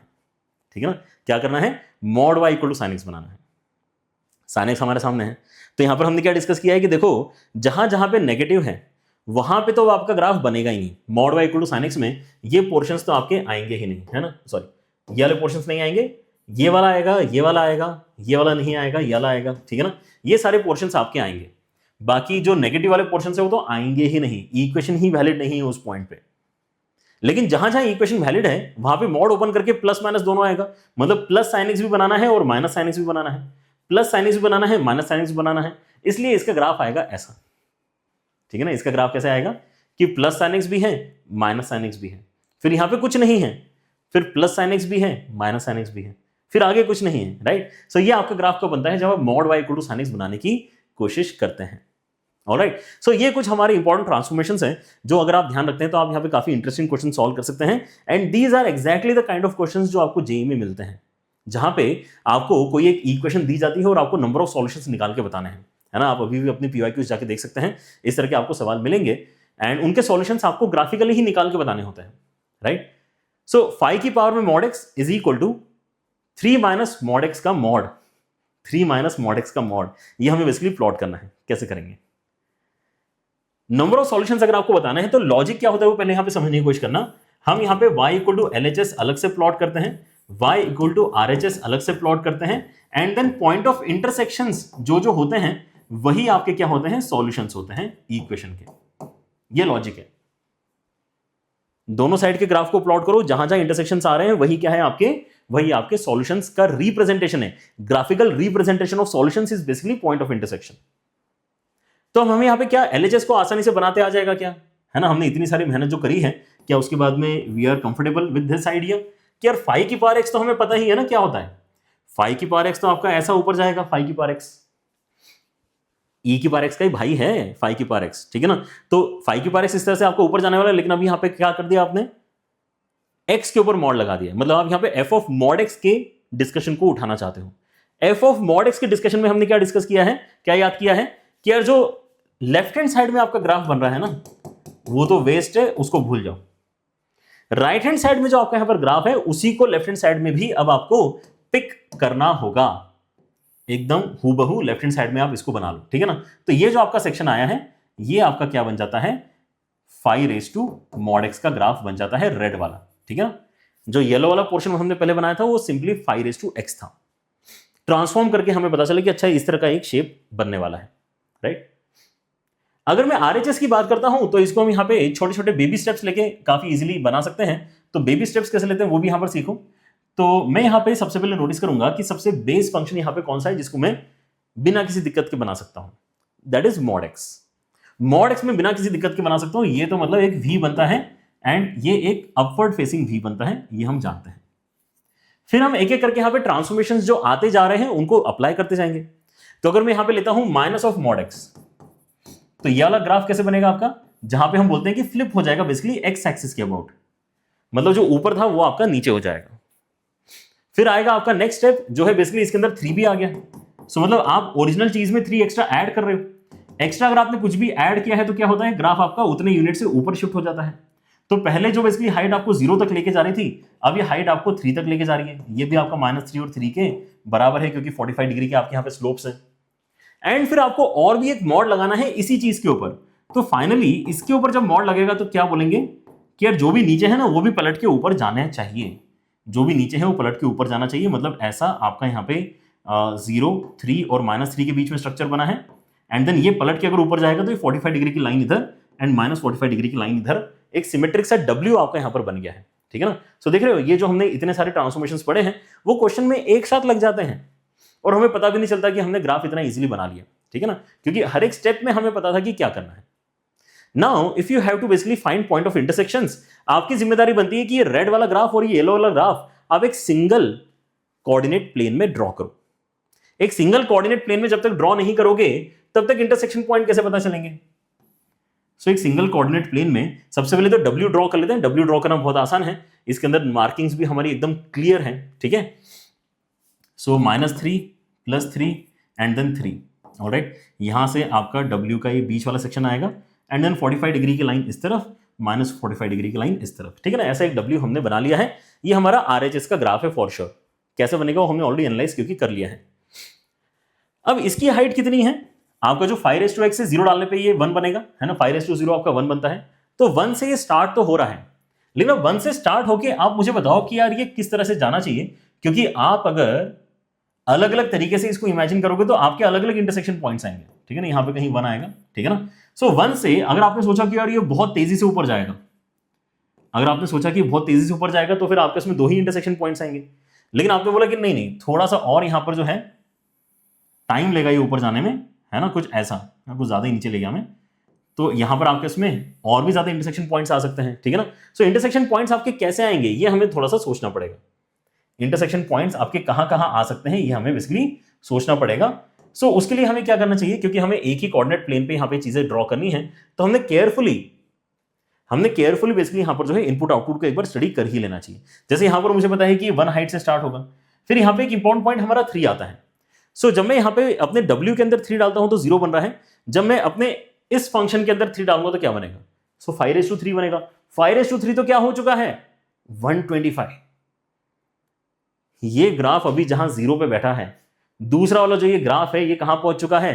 ठीक है ना। क्या करना है, mod y equal to sine x बनाना है। साइन x हमारे सामने है, तो यहां पर हमने क्या डिस्कस किया है कि देखो जहां जहां पे नेगेटिव है वहां पे तो आपका ग्राफ बनेगा ही नहीं। Mod y equal to sine x में ये पोर्शंस तो आपके आएंगे ही नहीं, है ना, सॉरी ये वाले पोर्शंस नहीं आएंगे, ये वाला आएगा, ये वाला आएगा, ये वाला नहीं आएगा, ये वाला आएगा, ठीक है ना। ये सारे पोर्शंस आपके आएंगे, बाकी जो नेगेटिव वाले पोर्शंस है वो तो आएंगे ही नहीं, इक्वेशन ही वैलिड नहीं है उस पॉइंट पे। लेकिन जहां जहां इक्वेशन वैलिड है वहां पे मॉड ओपन करके प्लस माइनस दोनों आएगा, मतलब प्लस साइन एक्स भी बनाना है और माइनस साइन एक्स भी बनाना है, प्लस साइन एक्स भी बनाना है, माइनस साइन एक्स भी बनाना है। इसलिए इसका ग्राफ आएगा ऐसा, ठीक है ना। इसका ग्राफ कैसे आएगा कि प्लस साइन एक्स भी है, माइनस साइन एक्स भी है, फिर यहां पे कुछ नहीं है, फिर प्लस साइन एक्स भी है, माइनस साइन एक्स भी है, फिर आगे कुछ नहीं है, राइट। सो ये आपका ग्राफ को बनता है जब आप mod y equal to sine X बनाने की कोशिश करते हैं, ऑलराइट। सो ये कुछ हमारे इंपॉर्टेंट ट्रांसफॉर्मेशंस हैं जो अगर आप ध्यान रखते हैं तो आप यहाँ पे काफी इंटरेस्टिंग क्वेश्चन सॉल्व कर सकते हैं। And these are exactly the kind of questions जो आपको जेईई में मिलते हैं, जहां पे आपको कोई एक इक्वेशन दी जाती है और आपको नंबर ऑफ सॉल्यूशंस निकाल के बताने हैं, है ना। आप अभी भी अपनी PYQs जाके देख सकते हैं, इस तरह के आपको सवाल मिलेंगे एंड उनके सॉल्यूशंस आपको ग्राफिकली ही निकाल के बताने होते हैं, राइट। सो 5 की पावर में mod x is equal to 3 minus mod x का मॉड, 3 माइनस मॉड x का मॉड, ये हमें बेसिकली प्लॉट करना है। कैसे करेंगे, नंबर ऑफ सॉल्यूशंस अगर आपको बताना है तो लॉजिक क्या होता है वो पहले यहां पे समझने की कोशिश करना। हम यहां पे y इक्वल टू LHS अलग से प्लॉट करते हैं, y इक्वल टू RHS अलग से प्लॉट करते हैं, and then point of intersections जो होते हैं वही आपके क्या होते हैं, सॉल्यूशंस होते हैं इक्वेशन के। ये लॉजिक है। दोनों साइड के ग्राफ को प्लॉट करो, जहां जहां इंटरसेक्शंस आ रहे हैं वही क्या है, आपके वही आपके सॉल्यूशंस का रिप्रेजेंटेशन है। Graphical representation of solutions is basically point of intersection. तो हमें यहाँ पे क्या एलएचएस को आसानी से बनाते आ जाएगा क्या, है ना? हमने इतनी सारी मेहनत जो करी है, क्या उसके बाद में we are comfortable with this idea कि यार फाई की पावर एक्स तो हमें पता ही है ना क्या होता है। फाई की पावर एक्स तो आपका ऐसा ऊपर जाएगा, फाई की पावर एक्स ई की पावर एक्स का ही भाई है फाई की पावर एक्स, ठीक है ना? तो फाई की पावर एक्स इस तरह से आपको ऊपर जाने वाला है, लेकिन अभी यहाँ पे क्या कर दिया आपने, एक्स के ऊपर मॉड लगा दिया। मतलब आप यहाँ पे एफ ऑफ मॉड एक्स के डिस्कशन को उठाना चाहते हो। एफ ऑफ मॉड एक्स के डिस्कशन में हमने क्या डिस्कस किया है, क्या याद किया है कि यार जो लेफ्ट हैंड साइड में आपका ग्राफ बन रहा है ना, वो तो वेस्ट है, उसको भूल जाओ। राइट हैंड साइड में जो आपका यहां पर ग्राफ है, उसी को लेफ्ट हैंड साइड में भी अब आपको पिक करना होगा। एकदम हूबहू लेफ्ट हैंड साइड में आप इसको बना लो, ठीक है ना? तो ये जो आपका सेक्शन आया है, ये आपका क्या बन जाता है, phi raise to mod X का ग्राफ बन जाता है, रेड वाला, ठीक है ना? जो येलो वाला पोर्शन हमने पहले बनाया था, वो simply phi raise to X था। ट्रांसफॉर्म करके हमें पता चला कि अच्छा इस तरह का एक शेप बनने वाला है, राइट? अगर मैं आरएचएस की बात करता हूं, तो इसको हम यहाँ पे छोटे छोटे बेबी स्टेप्स लेके काफी इजीली बना सकते हैं। तो बेबी स्टेप्स कैसे लेते हैं वो भी यहां पर सीखो। तो मैं यहाँ पे सबसे पहले नोटिस करूंगा कि सबसे बेस फंक्शन यहाँ पे कौन सा है जिसको मैं बिना किसी दिक्कत के बना सकता हूं, that is mod x. Mod x में बिना किसी दिक्कत के बना सकता हूं। ये तो मतलब एक वी बनता है एंड ये एक अपवर्ड फेसिंग वी बनता है, ये हम जानते हैं। फिर हम एक एक करके यहाँ पे ट्रांसफॉर्मेशन जो आते जा रहे हैं उनको अप्लाई करते जाएंगे। तो अगर मैं यहाँ पे लेता हूं माइनस ऑफ मॉड एक्स, तो ये वाला ग्राफ कैसे बनेगा आपका, जहां पे हम बोलते हैं कि फ्लिप हो जाएगा बेसिकली एक्स एक्सिस के अबाउट, मतलब जो ऊपर था वो आपका नीचे हो जाएगा। फिर आएगा आपका नेक्स्ट स्टेप जो है बेसिकली इसके अंदर 3 भी आ गया। सो मतलब आप ओरिजिनल चीज में 3 एक्स्ट्रा ऐड कर रहे हो। एक्स्ट्रा अगर आपने कुछ भी ऐड किया है तो क्या होता है, ग्राफ आपका उतने यूनिट से ऊपर शिफ्ट हो जाता है। तो पहले जो बेसिकली हाइट आपको 0 तक लेके जा रही थी, अब ये हाइट आपको 3 तक लेके जा रही है। ये भी आपका -3 और 3 के बराबर है, क्योंकि 45 डिग्री के आपके यहाँ पे स्लोप्स हैं। एंड फिर आपको और भी एक मॉड लगाना है इसी चीज के ऊपर। तो फाइनली इसके ऊपर जब मॉड लगेगा तो क्या बोलेंगे कि यार जो भी नीचे है ना वो भी पलट के ऊपर जाना चाहिए, जो भी नीचे है वो पलट के ऊपर जाना चाहिए। मतलब ऐसा आपका यहाँ पे 0, 3 और -3 के बीच में स्ट्रक्चर बना है। एंड देन ये पलट के अगर ऊपर जाएगा तो ये 45 डिग्री की लाइन इधर एंड -45 डिग्री की लाइन इधर, एक सिमेट्रिक सा W आपका यहाँ पर बन गया है, ठीक है ना? सो देख रहे हो, ये जो हमने इतने सारे ट्रांसफॉर्मेशंस पढ़े हैं वो क्वेश्चन में एक साथ लग जाते हैं और हमें पता भी नहीं चलता कि हमने ग्राफ इतना इजीली बना लिया, ठीक है ना? क्योंकि हर एक स्टेप में हमें पता था कि क्या करना है। Now if you have to basically find point of intersections, आपकी जिम्मेदारी बनती है कि ये रेड वाला ग्राफ और ये येलो वाला ग्राफ आप एक सिंगल कोऑर्डिनेट प्लेन में ड्रॉ करो। एक सिंगल कोऑर्डिनेट प्लेन में जब तक ड्रॉ नहीं करोगे तब तक इंटरसेक्शन पॉइंट कैसे पता चलेंगे? सो एक सिंगल कोऑर्डिनेट प्लेन में सबसे पहले तो W ड्रॉ कर लेते हैं। W ड्रॉ करना बहुत आसान है, इसके अंदर मार्किंग्स भी हमारी एकदम क्लियर हैं, ठीक है? सो -3 +3 एंड देन 3, ऑलराइट। यहां से आपका W का ये बीच वाला सेक्शन आएगा एंड देन 45 डिग्री की लाइन इस तरफ, -45 डिग्री की लाइन इस तरफ, ठीक है ना? ऐसा एक W हमने बना लिया है। ये हमारा RHS का ग्राफ है फॉर श्योर। कैसे बनेगा वो हमने ऑलरेडी एनालाइज क्योंकि कर लिया है। अब इसकी हाइट कितनी है? आपका जो 5:x से 0 डालने पे ये 1 बनेगा, है ना? 5:0 आपका 1 बनता है। तो 1 से ये स्टार्ट तो हो रहा है, लेकिन अब 1 से स्टार्ट होके आप मुझे बताओ कि यार ये किस तरह से जाना चाहिए, क्योंकि आप अगर अलग अलग तरीके से इसको इमेजिन करोगे तो आपके अलग अलग इंटरसेक्शन पॉइंट्स आएंगे, ठीक है ना? यहाँ पे कहीं 1 आएगा, ठीक है ना? सो 1 से अगर आपने सोचा कि यार ये बहुत तेजी से ऊपर जाएगा, अगर आपने सोचा कि बहुत तेजी से ऊपर जाएगा तो फिर आपके इसमें 2 ही इंटरसेक्शन पॉइंट्स आएंगे। लेकिन आपने बोला कि नहीं नहीं, थोड़ा सा और यहाँ पर जो है टाइम लेगा ये ऊपर जाने में, है ना? कुछ ऐसा, कुछ ज्यादा ही नीचे ले गया मैं, तो यहां पर आपके इसमें और भी ज्यादा इंटरसेक्शन पॉइंट्स आ सकते हैं, ठीक है ना? सो इंटरसेक्शन पॉइंट्स आपके कैसे आएंगे ये हमें थोड़ा सा सोचना पड़ेगा। इंटरसेक्शन पॉइंट्स आपके कहां कहां आ सकते हैं ये हमें बेसिकली सोचना पड़ेगा। सो उसके लिए हमें क्या करना चाहिए, क्योंकि हमें एक ही कोऑर्डिनेट प्लेन पे यहाँ पे चीजें ड्रॉ करनी है, तो हमने केयरफुली बेसिकली यहाँ पर जो है इनपुट आउटपुट को एक बार स्टडी कर ही लेना चाहिए। जैसे यहाँ पर मुझे पता है कि 1 हाइट से स्टार्ट होगा, फिर यहाँ पे एक इंपॉर्टेंट पॉइंट हमारा 3 आता है। सो जब मैं यहाँ पे अपने W के अंदर 3 डालता हूं तो 0 बन रहा है। जब मैं अपने इस फंक्शन के अंदर 3 डालूंगा तो क्या बनेगा? सो 5:3 बनेगा। 5:3 तो क्या हो चुका है? 125। ये ग्राफ अभी जहां 0 पे बैठा है, दूसरा वाला जो ये ग्राफ है ये कहां पहुंच चुका है?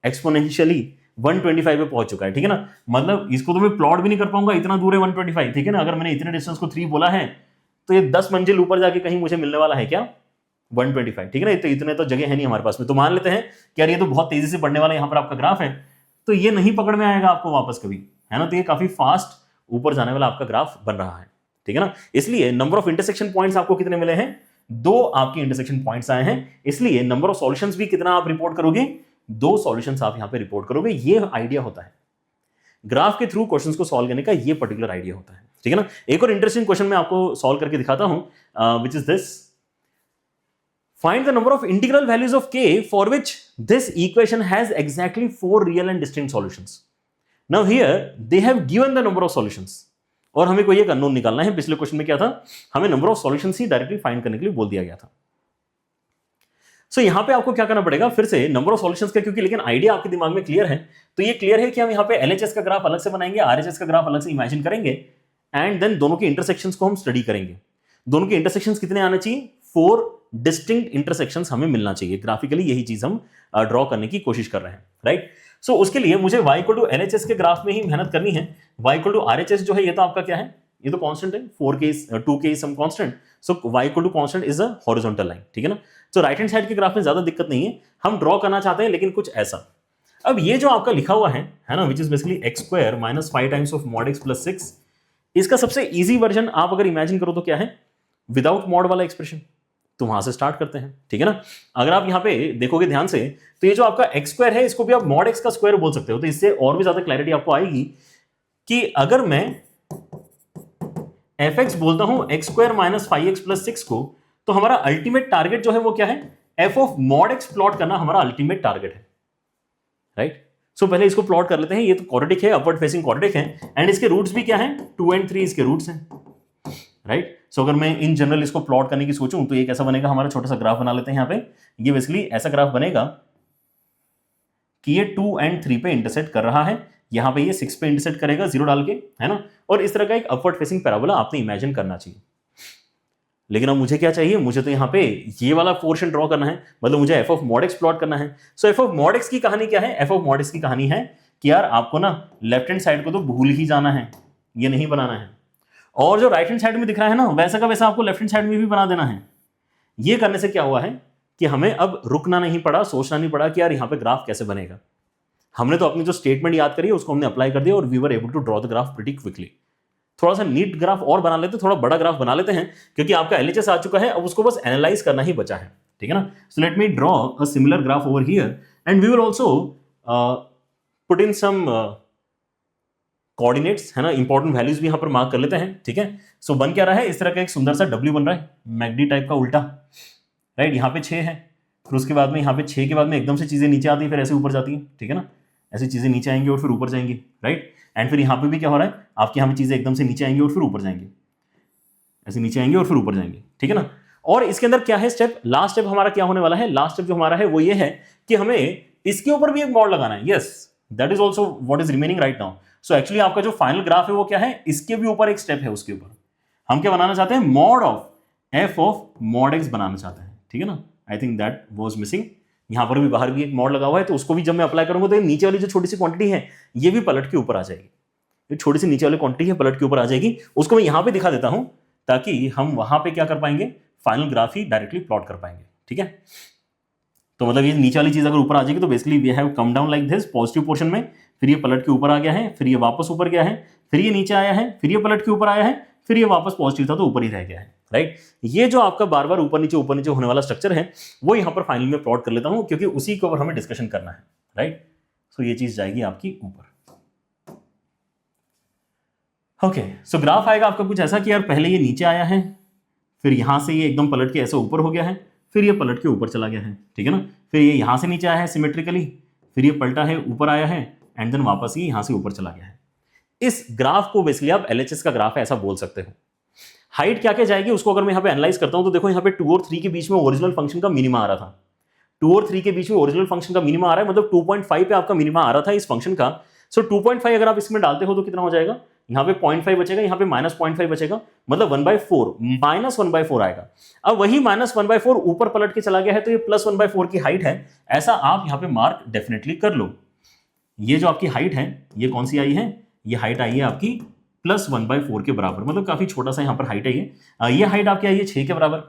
एक्सपोनेंशियली 125 पे पहुंच चुका है, ठीक है ना? मतलब इसको तो मैं प्लॉट भी नहीं कर पाऊंगा, इतना दूर है 125, ठीक है ना? अगर मैंने इतने डिस्टेंस को 3 बोला है तो ये 10 मंजिल ऊपर जाके कहीं मुझे मिलने वाला है क्या? 125, ठीक है ना? तो इतने तो जगह है नहीं हमारे पास में। तो मान लेते हैं कि यार ये तो बहुत तेजी से बढ़ने वाला यहाँ पर आपका ग्राफ है, तो ये नहीं पकड़ में आएगा आपको वापस कभी, है ना? तो ये काफी फास्ट ऊपर जाने वाला आपका ग्राफ बन रहा है, ठीक है ना? इसलिए नंबर ऑफ इंटरसेक्शन पॉइंट्स आपको कितने मिले हैं? दो आपके इंटरसेक्शन पॉइंट्स आए हैं, इसलिए नंबर ऑफ सॉल्यूशंस भी कितना आप रिपोर्ट करोगे, 2 सॉल्यूशंस आप यहां पे रिपोर्ट करोगे। ये आइडिया होता है ग्राफ के थ्रू क्वेश्चंस को सॉल्व करने का, ये पर्टिकुलर आइडिया होता है, ठीक है ना। एक और इंटरेस्टिंग क्वेश्चन मैं आपको सॉल्व करके दिखाता हूं, which is this, find the number of integral values of k for which this equation has exactly 4 real and distinct solutions. Now here they have given the number of solutions और हमें कोई एक unknown निकालना है। पिछले question में क्या था, हमें number of solutions he directly find करने के लिए बोल दिया गया था। सो यहां पे आपको क्या करना पड़ेगा, फिर से नंबर ऑफ सॉल्यूशंस का, क्योंकि लेकिन आइडिया आपके दिमाग में क्लियर है, तो ये क्लियर है कि हम यहां पे LHS का ग्राफ अलग से बनाएंगे, RHS का ग्राफ अलग से इमेजिन करेंगे एंड देन दोनों के इंटरसेक्शंस को हम स्टडी करेंगे। दोनों के इंटरसेक्शंस कितने आने चाहिए, 4 डिस्टिंक्ट इंटरसेक्शंस हमें मिलना चाहिए। ग्राफिकली यही चीज हम ड्रॉ करने की कोशिश कर रहे हैं, राइट। सो उसके लिए मुझे y = LHS के ग्राफ में ही मेहनत करनी है। y = RHS जो है ये तो आपका क्या है, ये तो कांस्टेंट है, 4k 2k some constant, so y = constant is a horizontal line, ठीक है ना। तो राइट हैंड साइड के ग्राफ में ज्यादा दिक्कत नहीं है, हम ड्रॉ करना चाहते हैं लेकिन कुछ ऐसा। अब ये जो आपका लिखा हुआ है ना, which is basically x² - 5 times of mod x + 6, इसका सबसे इजी वर्जन आप अगर इमेजिन करो तो क्या है, विदाउट मॉड वाला एक्सप्रेशन। तो वहां से स्टार्ट करते हैं, ठीक है ना। अगर आप यहां पे देखोगे ध्यान से तो ये जो आपका x² है इसको भी आप mod x का स्क्वायर बोल सकते हो, तो इससे और भी ज्यादा क्लैरिटी आपको आएगी कि अगर मैं fx बोलता हूं x² - 5x + 6 को, तो हमारा अल्टीमेट टारगेट जो है वो क्या है, f of mod x plot करना हमारा अल्टीमेट टारगेट है, राइट। सो पहले इसको प्लॉट कर लेते हैं। ये तो क्वाड्रेटिक है, अपवर्ड फेसिंग क्वाड्रेटिक है एंड इसके रूट्स भी क्या है, 2 और 3 इसके रूट्स हैं, राइट। सो अगर मैं इन जनरल इसको प्लॉट करने की सोचूं तो ये कैसा बनेगा, हमारा छोटा सा ग्राफ बना लेते हैं। यहाँ पे ये बेसिकली ऐसा ग्राफ बनेगा कि ये 2 और 3 पे इंटरसेक्ट कर रहा है, यहाँ पे ये 6 पे इंटरसेक्ट करेगा 0 डाल के, है ना। और इस तरह का एक अपवर्ड फेसिंग पैराबोला आपने इमेजिन करना चाहिए। लेकिन अब मुझे क्या चाहिए, मुझे तो यहाँ पे ये वाला पोर्शन ड्रॉ करना है, मतलब मुझे f of mod x plot करना है। सो f ऑफ mod x की कहानी क्या है, f ऑफ mod x की कहानी है कि यार आपको ना लेफ्ट हैंड साइड को तो भूल ही जाना है, ये नहीं बनाना है, और जो राइट हैंड साइड में दिख रहा है ना वैसा का वैसा आपको लेफ्ट हैंड साइड में भी बना देना है। ये करने से क्या हुआ है कि हमें अब रुकना नहीं पड़ा, सोचना नहीं पड़ा कि यार यहाँ पे ग्राफ कैसे बनेगा। हमने तो अपनी जो स्टेटमेंट याद करी है उसको हमने अप्लाई कर दिया और we were able to draw the graph pretty quickly. थोड़ा सा नीट ग्राफ और बना लेते, थोड़ा बड़ा ग्राफ बना लेते हैं, क्योंकि आपका LHS आ चुका है, अब उसको बस एनालाइज करना ही बचा है, ठीक है ना। So let me draw a similar graph over here and we will also put in some coordinates, है ना, इंपॉर्टेंट वैल्यूज भी यहां पर मार्क कर लेते हैं, ठीक है। सो बन क्या रहा है, इस तरह का एक सुंदर सा W बन रहा है, मैगडी टाइप का उल्टा, राइट। यहाँ पे 6 है, फिर उसके बाद में यहाँ पे 6 के बाद में एकदम से चीजें नीचे आती है, फिर ऐसे ऊपर जाती है, ठीक है ना। ऐसी चीजें नीचे आएंगी और फिर ऊपर जाएंगी, राइट। एंड फिर यहाँ पे भी क्या हो रहा है, आपके यहाँ पे चीजें एकदम से नीचे आएंगी और फिर ऊपर जाएंगी, ऐसे नीचे आएंगे और फिर ऊपर जाएंगे, ठीक है ना। और इसके अंदर क्या है स्टेप, लास्ट स्टेप हमारा क्या होने वाला है, लास्ट स्टेप जो हमारा है वो ये है कि हमें इसके ऊपर भी एक मॉड लगाना है। Yes, that is also what is remaining right now. So actually आपका जो फाइनल ग्राफ है वो क्या है, इसके भी ऊपर एक स्टेप है, उसके ऊपर हम क्या बनाना चाहते हैं, mod of f of mod x बनाना चाहते हैं, ठीक है ना। I think that was missing. यहां पर भी बाहर भी एक मॉड लगा हुआ है, तो उसको भी जब मैं अप्लाई करूंगा तो ये नीचे वाली जो छोटी सी क्वांटिटी है ये भी पलट के ऊपर आ जाएगी, ये छोटी सी नीचे वाली क्वांटिटी है पलट के ऊपर आ जाएगी। उसको मैं यहां पे दिखा देता हूं ताकि हम वहां पे क्या कर पाएंगे, फाइनल ग्राफ ही डायरेक्टली प्लॉट कर पाएंगे, ठीक है। तो मतलब ये नीचे वाली चीज अगर ऊपर आ जाएगी तो basically we have come down like this positive portion में, फिर ये पलट के ऊपर आ गया है, फिर ये वापस ऊपर गया है, फिर ये नीचे आया है, फिर ये पलट के ऊपर आया है, फिर ये वापस पॉजिटिव था तो ऊपर ही रह गया है, राइट। ये जो आपका बार बार ऊपर नीचे होने वाला स्ट्रक्चर है वो यहां पर फाइनल में प्लॉट कर लेता हूं, क्योंकि उसी के ऊपर हमें डिस्कशन करना है, राइट। सो ये चीज जाएगी आपकी ऊपर। ओके, सो ग्राफ आएगा आपका कुछ ऐसा कि यार पहले ये नीचे आया है, फिर यहां से ये एकदम पलट के ऐसे ऊपर हो गया है, फिर ये पलट के ऊपर चला गया है, ठीक है ना। फिर ये यहां से नीचे आया है सिमेट्रिकली, फिर ये पलटा है ऊपर आया है एंड देन वापस ये यहां से ऊपर चला गया है। इस ग्राफ को बेसिकली आप LHS का ग्राफ है ऐसा बोल सकते हो। हाइट क्या क्या जाएगी उसको अगर मैं यहाँ पे एनालाइज करता हूं तो देखो यहाँ पे 2 और 3 के बीच में ओरिजिनल फंक्शन का मिनिमा आ रहा था, 2 और 3 के बीच में ओरिजिनल फंक्शन का मिनिमा आ रहा है, मतलब 2.5 पे आपका मिनिमा आ रहा था इस फंक्शन का। सो 2.5 अगर आप इसमें डालते हो तो कितना हो जाएगा, यहाँ पे 0.5 बचेगा, यहाँ पे -0.5 बचेगा, मतलब 1/4 -1/4 आएगा। अब वही -1/4 ऊपर पलट के चला गया है तो ये +1/4 की हाइट है, ऐसा आप यहाँ पे मार्क डेफिनेटली कर लो। ये जो आपकी हाइट है ये कौन सी आई है, ये हाइट आई है आपकी +1/4 के बराबर, मतलब काफी छोटा सा यहाँ पर हाइट है ये हाइट आपकी आई है 6 के बराबर।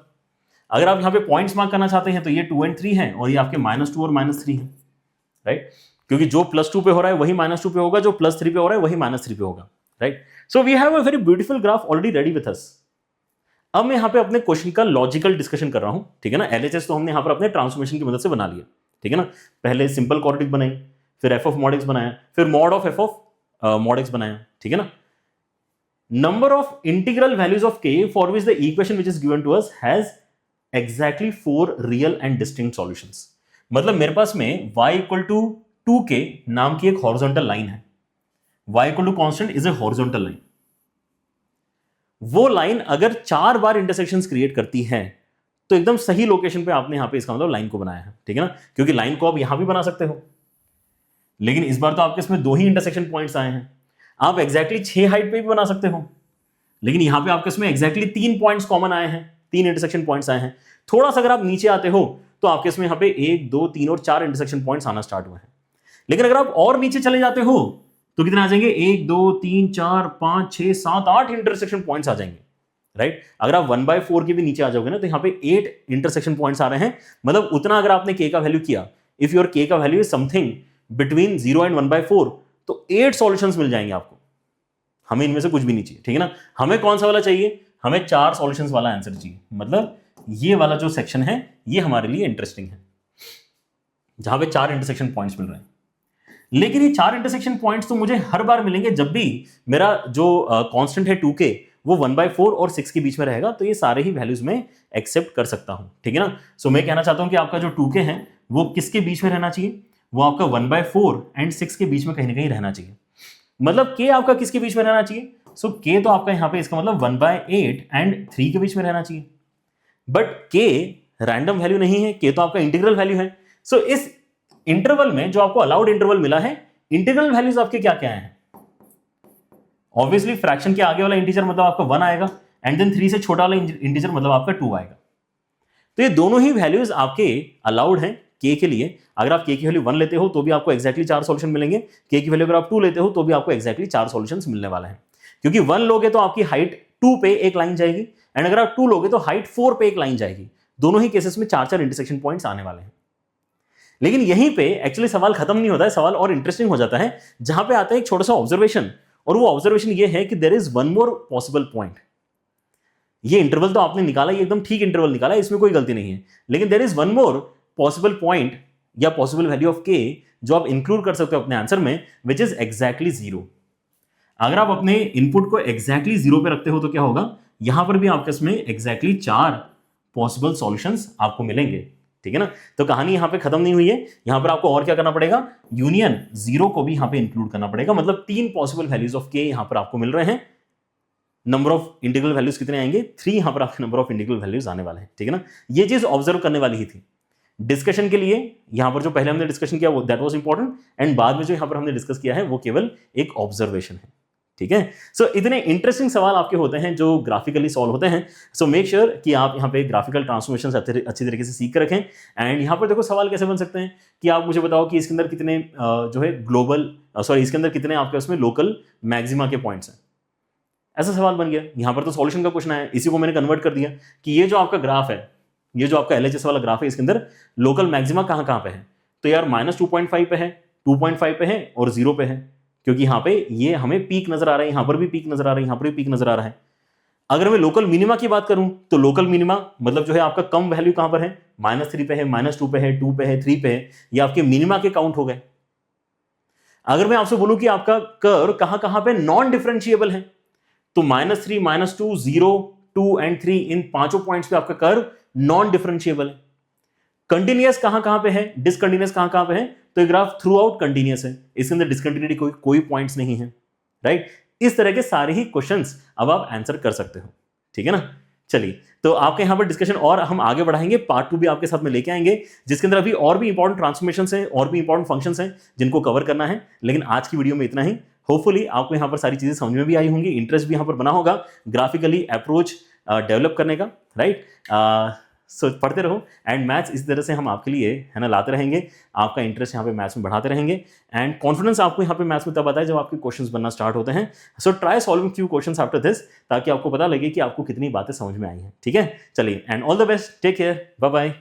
अगर आप यहाँ पे पॉइंट्स मार्क करना चाहते हैं तो ये 2 और 3 है और ये आपके -2 और -3 है, राइट। क्योंकि जो +2 पे हो रहा है वही -2 पे होगा, जो +3 पे हो रहा है वही -3 पे होगा, right. So we have a very beautiful graph already ready with us. अब मैं यहाँ पे अपने क्वेश्चन का लॉजिकल डिस्कशन कर रहा हूं, ठीक है ना। एलएचएस तो हमने यहाँ पर अपने ट्रांसफॉर्मेशन की मदद से बना लिया, ठीक है ना। पहले सिंपल क्वाड्रेटिक बनाई, फिर एफ ऑफ मॉड एक्स बनाया, फिर mod of f of mod x बनाया, ठीक है ना। Number of integral values of k for which the equation which is given to us has exactly 4 real and distinct solutions. मतलब मेरे पास में y equal to 2k नाम की एक हॉरिजॉन्टल लाइन है। y equal to constant is a horizontal line. वो line अगर 4 बार intersections create करती है तो एकदम सही लोकेशन पे आपने यहां पे इसका मतलब लाइन को बनाया है, ठीक है ना। क्योंकि लाइन को आप यहां भी बना सकते हो, लेकिन इस बार तो आपके इसमें 2 ही इंटरसेक्शन पॉइंट्स आए हैं। आप एग्जैक्टली 6 हाइट पे भी बना सकते हो, लेकिन यहां पे आपके इसमें एग्जैक्टली 3 पॉइंट्स कॉमन आए हैं, 3 इंटरसेक्शन पॉइंट्स आए हैं। थोड़ा सा अगर आप नीचे आते हो तो आपके इसमें यहां पे 1 2 3 और 4 इंटरसेक्शन पॉइंट्स आना स्टार्ट हुए हैं। लेकिन अगर आप और नीचे चले जाते हो तो कितने आ जाएंगे? 1 2 3 4 5 6 7 8 इंटरसेक्शन पॉइंट्स आ जाएंगे, राइट। अगर आप 1/4 के भी नीचे आ जाओगे ना तो यहां पे 8 इंटरसेक्शन पॉइंट्स आ रहे हैं। मतलब उतना अगर आपने k का वैल्यू किया, इफ योर k का value is something between 0 and 1/4, तो 8 सॉल्यूशंस मिल जाएंगे आपको। हमें इनमें से कुछ भी नहीं चाहिए, ठीक है ना। हमें कौन सा वाला चाहिए? हमें 4 सॉल्यूशंस वाला आंसर चाहिए। मतलब ये वाला जो सेक्शन है ये हमारे लिए इंटरेस्टिंग है, जहां पे 4 इंटरसेक्शन पॉइंट्स मिल रहे हैं। लेकिन ये 4 इंटरसेक्शन पॉइंट्स तो मुझे हर बार मिलेंगे जब भी मेरा जो कांस्टेंट है 2k वो 1/4 और 6 के बीच में रहेगा, तो ये सारे ही वैल्यूज में एक्सेप्ट कर सकता हूं, ठीक है ना। सो मैं कहना चाहता हूं कि आपका जो 2k है वो किसके बीच में रहना चाहिए? वो आपका 1/4 एंड 6 के बीच में कहीं ना कहीं रहना चाहिए। मतलब k आपका किसके बीच में रहना चाहिए? सो k तो आपका यहां पे इसका मतलब 1/8 एंड 3 के बीच में रहना चाहिए। बट k रैंडम वैल्यू नहीं है, k तो आपका इंटीग्रल वैल्यू है। सो इस इंटरवल में जो आपको अलाउड इंटरवल मिला है, इंटीग्रल वैल्यूज आपके क्या क्या हैं? ऑब्वियसली फ्रैक्शन के आगे वाला इंटीजर मतलब आपका 1 आएगा, एंड देन 3 से छोटा वाला इंटीजर मतलब आपका 2 आएगा। तो ये दोनों ही वैल्यूज आपके अलाउड हैं k के लिए। अगर आप k की वैल्यू 1 लेते हो तो भी आपको एक्जैक्टली 4 सॉल्यूशन मिलेंगे, k की वैल्यू अगर आप 2 लेते हो तो भी आपको एक्जैक्टली 4 सॉल्यूशंस मिलने वाला है। क्योंकि 1 लोगे तो आपकी हाइट 2 पे एक लाइन जाएगी, एंड अगर आप 2 लोगे तो हाइट 4 पे एक लाइन जाएगी। दोनों ही केसेस में 4 इंटरसेक्शन पॉइंट्स आने वाले हैं। लेकिन यहीं पे एक्चुअली सवाल खत्म नहीं होता है, सवाल और इंटरेस्टिंग हो जाता है, जहां पे आता है एक छोटा सा ऑब्जर्वेशन, और वो ऑब्जर्वेशन ये है कि there is one more possible point. ये इंटरवल तो आपने निकाला, ये एकदम ठीक इंटरवल निकाला, इसमें कोई गलती नहीं है, लेकिन there is one more possible point या पॉसिबल वैल्यू ऑफ k जो आप इंक्लूड कर सकते हो अपने आंसर में, विच इज एग्जैक्टली 0। अगर आप अपने इनपुट को एग्जैक्टली 0 पे रखते हो तो क्या होगा? यहां पर भी आपके इसमें एग्जैक्टली 4 पॉसिबल सॉल्यूशंस आपको मिलेंगे, ठीक है ना। तो कहानी यहां पे खत्म नहीं हुई है, यहां पर आपको और क्या करना पड़ेगा? यूनियन 0 को भी यहां पे इंक्लूड करना पड़ेगा। मतलब 3 पॉसिबल वैल्यूज ऑफ k यहां पर आपको मिल रहे हैं। नंबर ऑफ इंटीग्रल वैल्यूज कितने आएंगे? 3 यहां पर आपके नंबर ऑफ इंटीग्रल वैल्यूज आने वाले हैं, ठीक है ना। ये चीज ऑब्जर्व करने वाली ही थी डिस्कशन के लिए। यहां पर जो पहले हमने डिस्कशन किया वो दैट वाज इंपॉर्टेंट, एंड बाद में जो यहां पर हमने डिस्कस किया है वो केवल एक ऑब्जर्वेशन है, ठीक है। सो इतने इंटरेस्टिंग सवाल आपके होते हैं जो ग्राफिकली सॉल्व होते हैं। सो मेक श्योर कि आप यहाँ पे ग्राफिकल ट्रांसफॉर्मेशन अच्छी तरीके से सीख कर रखें। एंड यहाँ पर देखो सवाल कैसे बन सकते हैं कि आप मुझे बताओ कि इसके अंदर कितने जो है ग्लोबल इसके अंदर कितने आपके उसमें लोकल मैक्सिमा के पॉइंट्स हैं। ऐसा सवाल बन गया। यहाँ पर तो सॉल्यूशन का क्वेश्चन है, इसी को मैंने कन्वर्ट कर दिया कि ये जो आपका ग्राफ है, ये जो आपका LHS वाला ग्राफ है, इसके अंदर लोकल मैक्सिमा कहाँ कहाँ पे है? तो यार -2.5 पे है, 2.5 पे है और 0 पे है, क्योंकि यहाँ पे ये हमें पीक नजर आ रहा है, यहाँ पर भी पीक नजर आ रहा है, यहाँ पर भी पीक नजर आ रहा है। अगर मैं लोकल मिनिमा की बात करूं तो लोकल मिनिमा मतलब जो है आपका कम वैल्यू कहां पर है? -3 पे है, -2 पे है, 2 पे है, 3 पे है। ये आपके मिनिमा के काउंट हो गए। अगर मैं आपसे बोलूं कि आपका कर्व कहां पे नॉन डिफरेंशिएबल है, तो -3, -2, 0, 2 एंड 3 इन पांचों पॉइंट्स पे आपका कर्व नॉन डिफरेंशिएबल है। कंटिन्यूअस कहां पे है, डिसकंटिन्यूअस कहां पे है? तो ये ग्राफ थ्रू आउट कंटिन्यूअस है, इसके अंदर डिसकंटिन्यूटी कोई पॉइंट्स नहीं है, राइट। इस तरह के सारे ही क्वेश्चंस अब आप आंसर कर सकते हो, ठीक है ना। चलिए, तो आपके यहाँ पर डिस्कशन और हम आगे बढ़ाएंगे, पार्ट 2 भी आपके साथ में लेके आएंगे, जिसके अंदर अभी और भी इंपॉर्टेंट ट्रांसफॉर्मेशंस हैं और भी इंपॉर्टेंट फंक्शंस हैं जिनको कवर करना है। लेकिन आज की वीडियो में इतना ही। होपफुली आपको यहाँ पर सारी चीजें समझ में भी आई होंगी, इंटरेस्ट भी यहाँ पर बना होगा ग्राफिकली अप्रोच डेवलप करने का, राइट। सो पढ़ते रहो, एंड मैथ्स इस तरह से हम आपके लिए है ना लाते रहेंगे, आपका इंटरेस्ट यहाँ पे मैथ्स में बढ़ाते रहेंगे, एंड कॉन्फिडेंस आपको यहाँ पे मैथ्स में तब आता है जब आपके क्वेश्चंस बनना स्टार्ट होते हैं। So try solving few questions after this, ताकि आपको पता लगे कि आपको कितनी बातें समझ में आई हैं, ठीक है। चलिए, and all the best, take care, bye bye.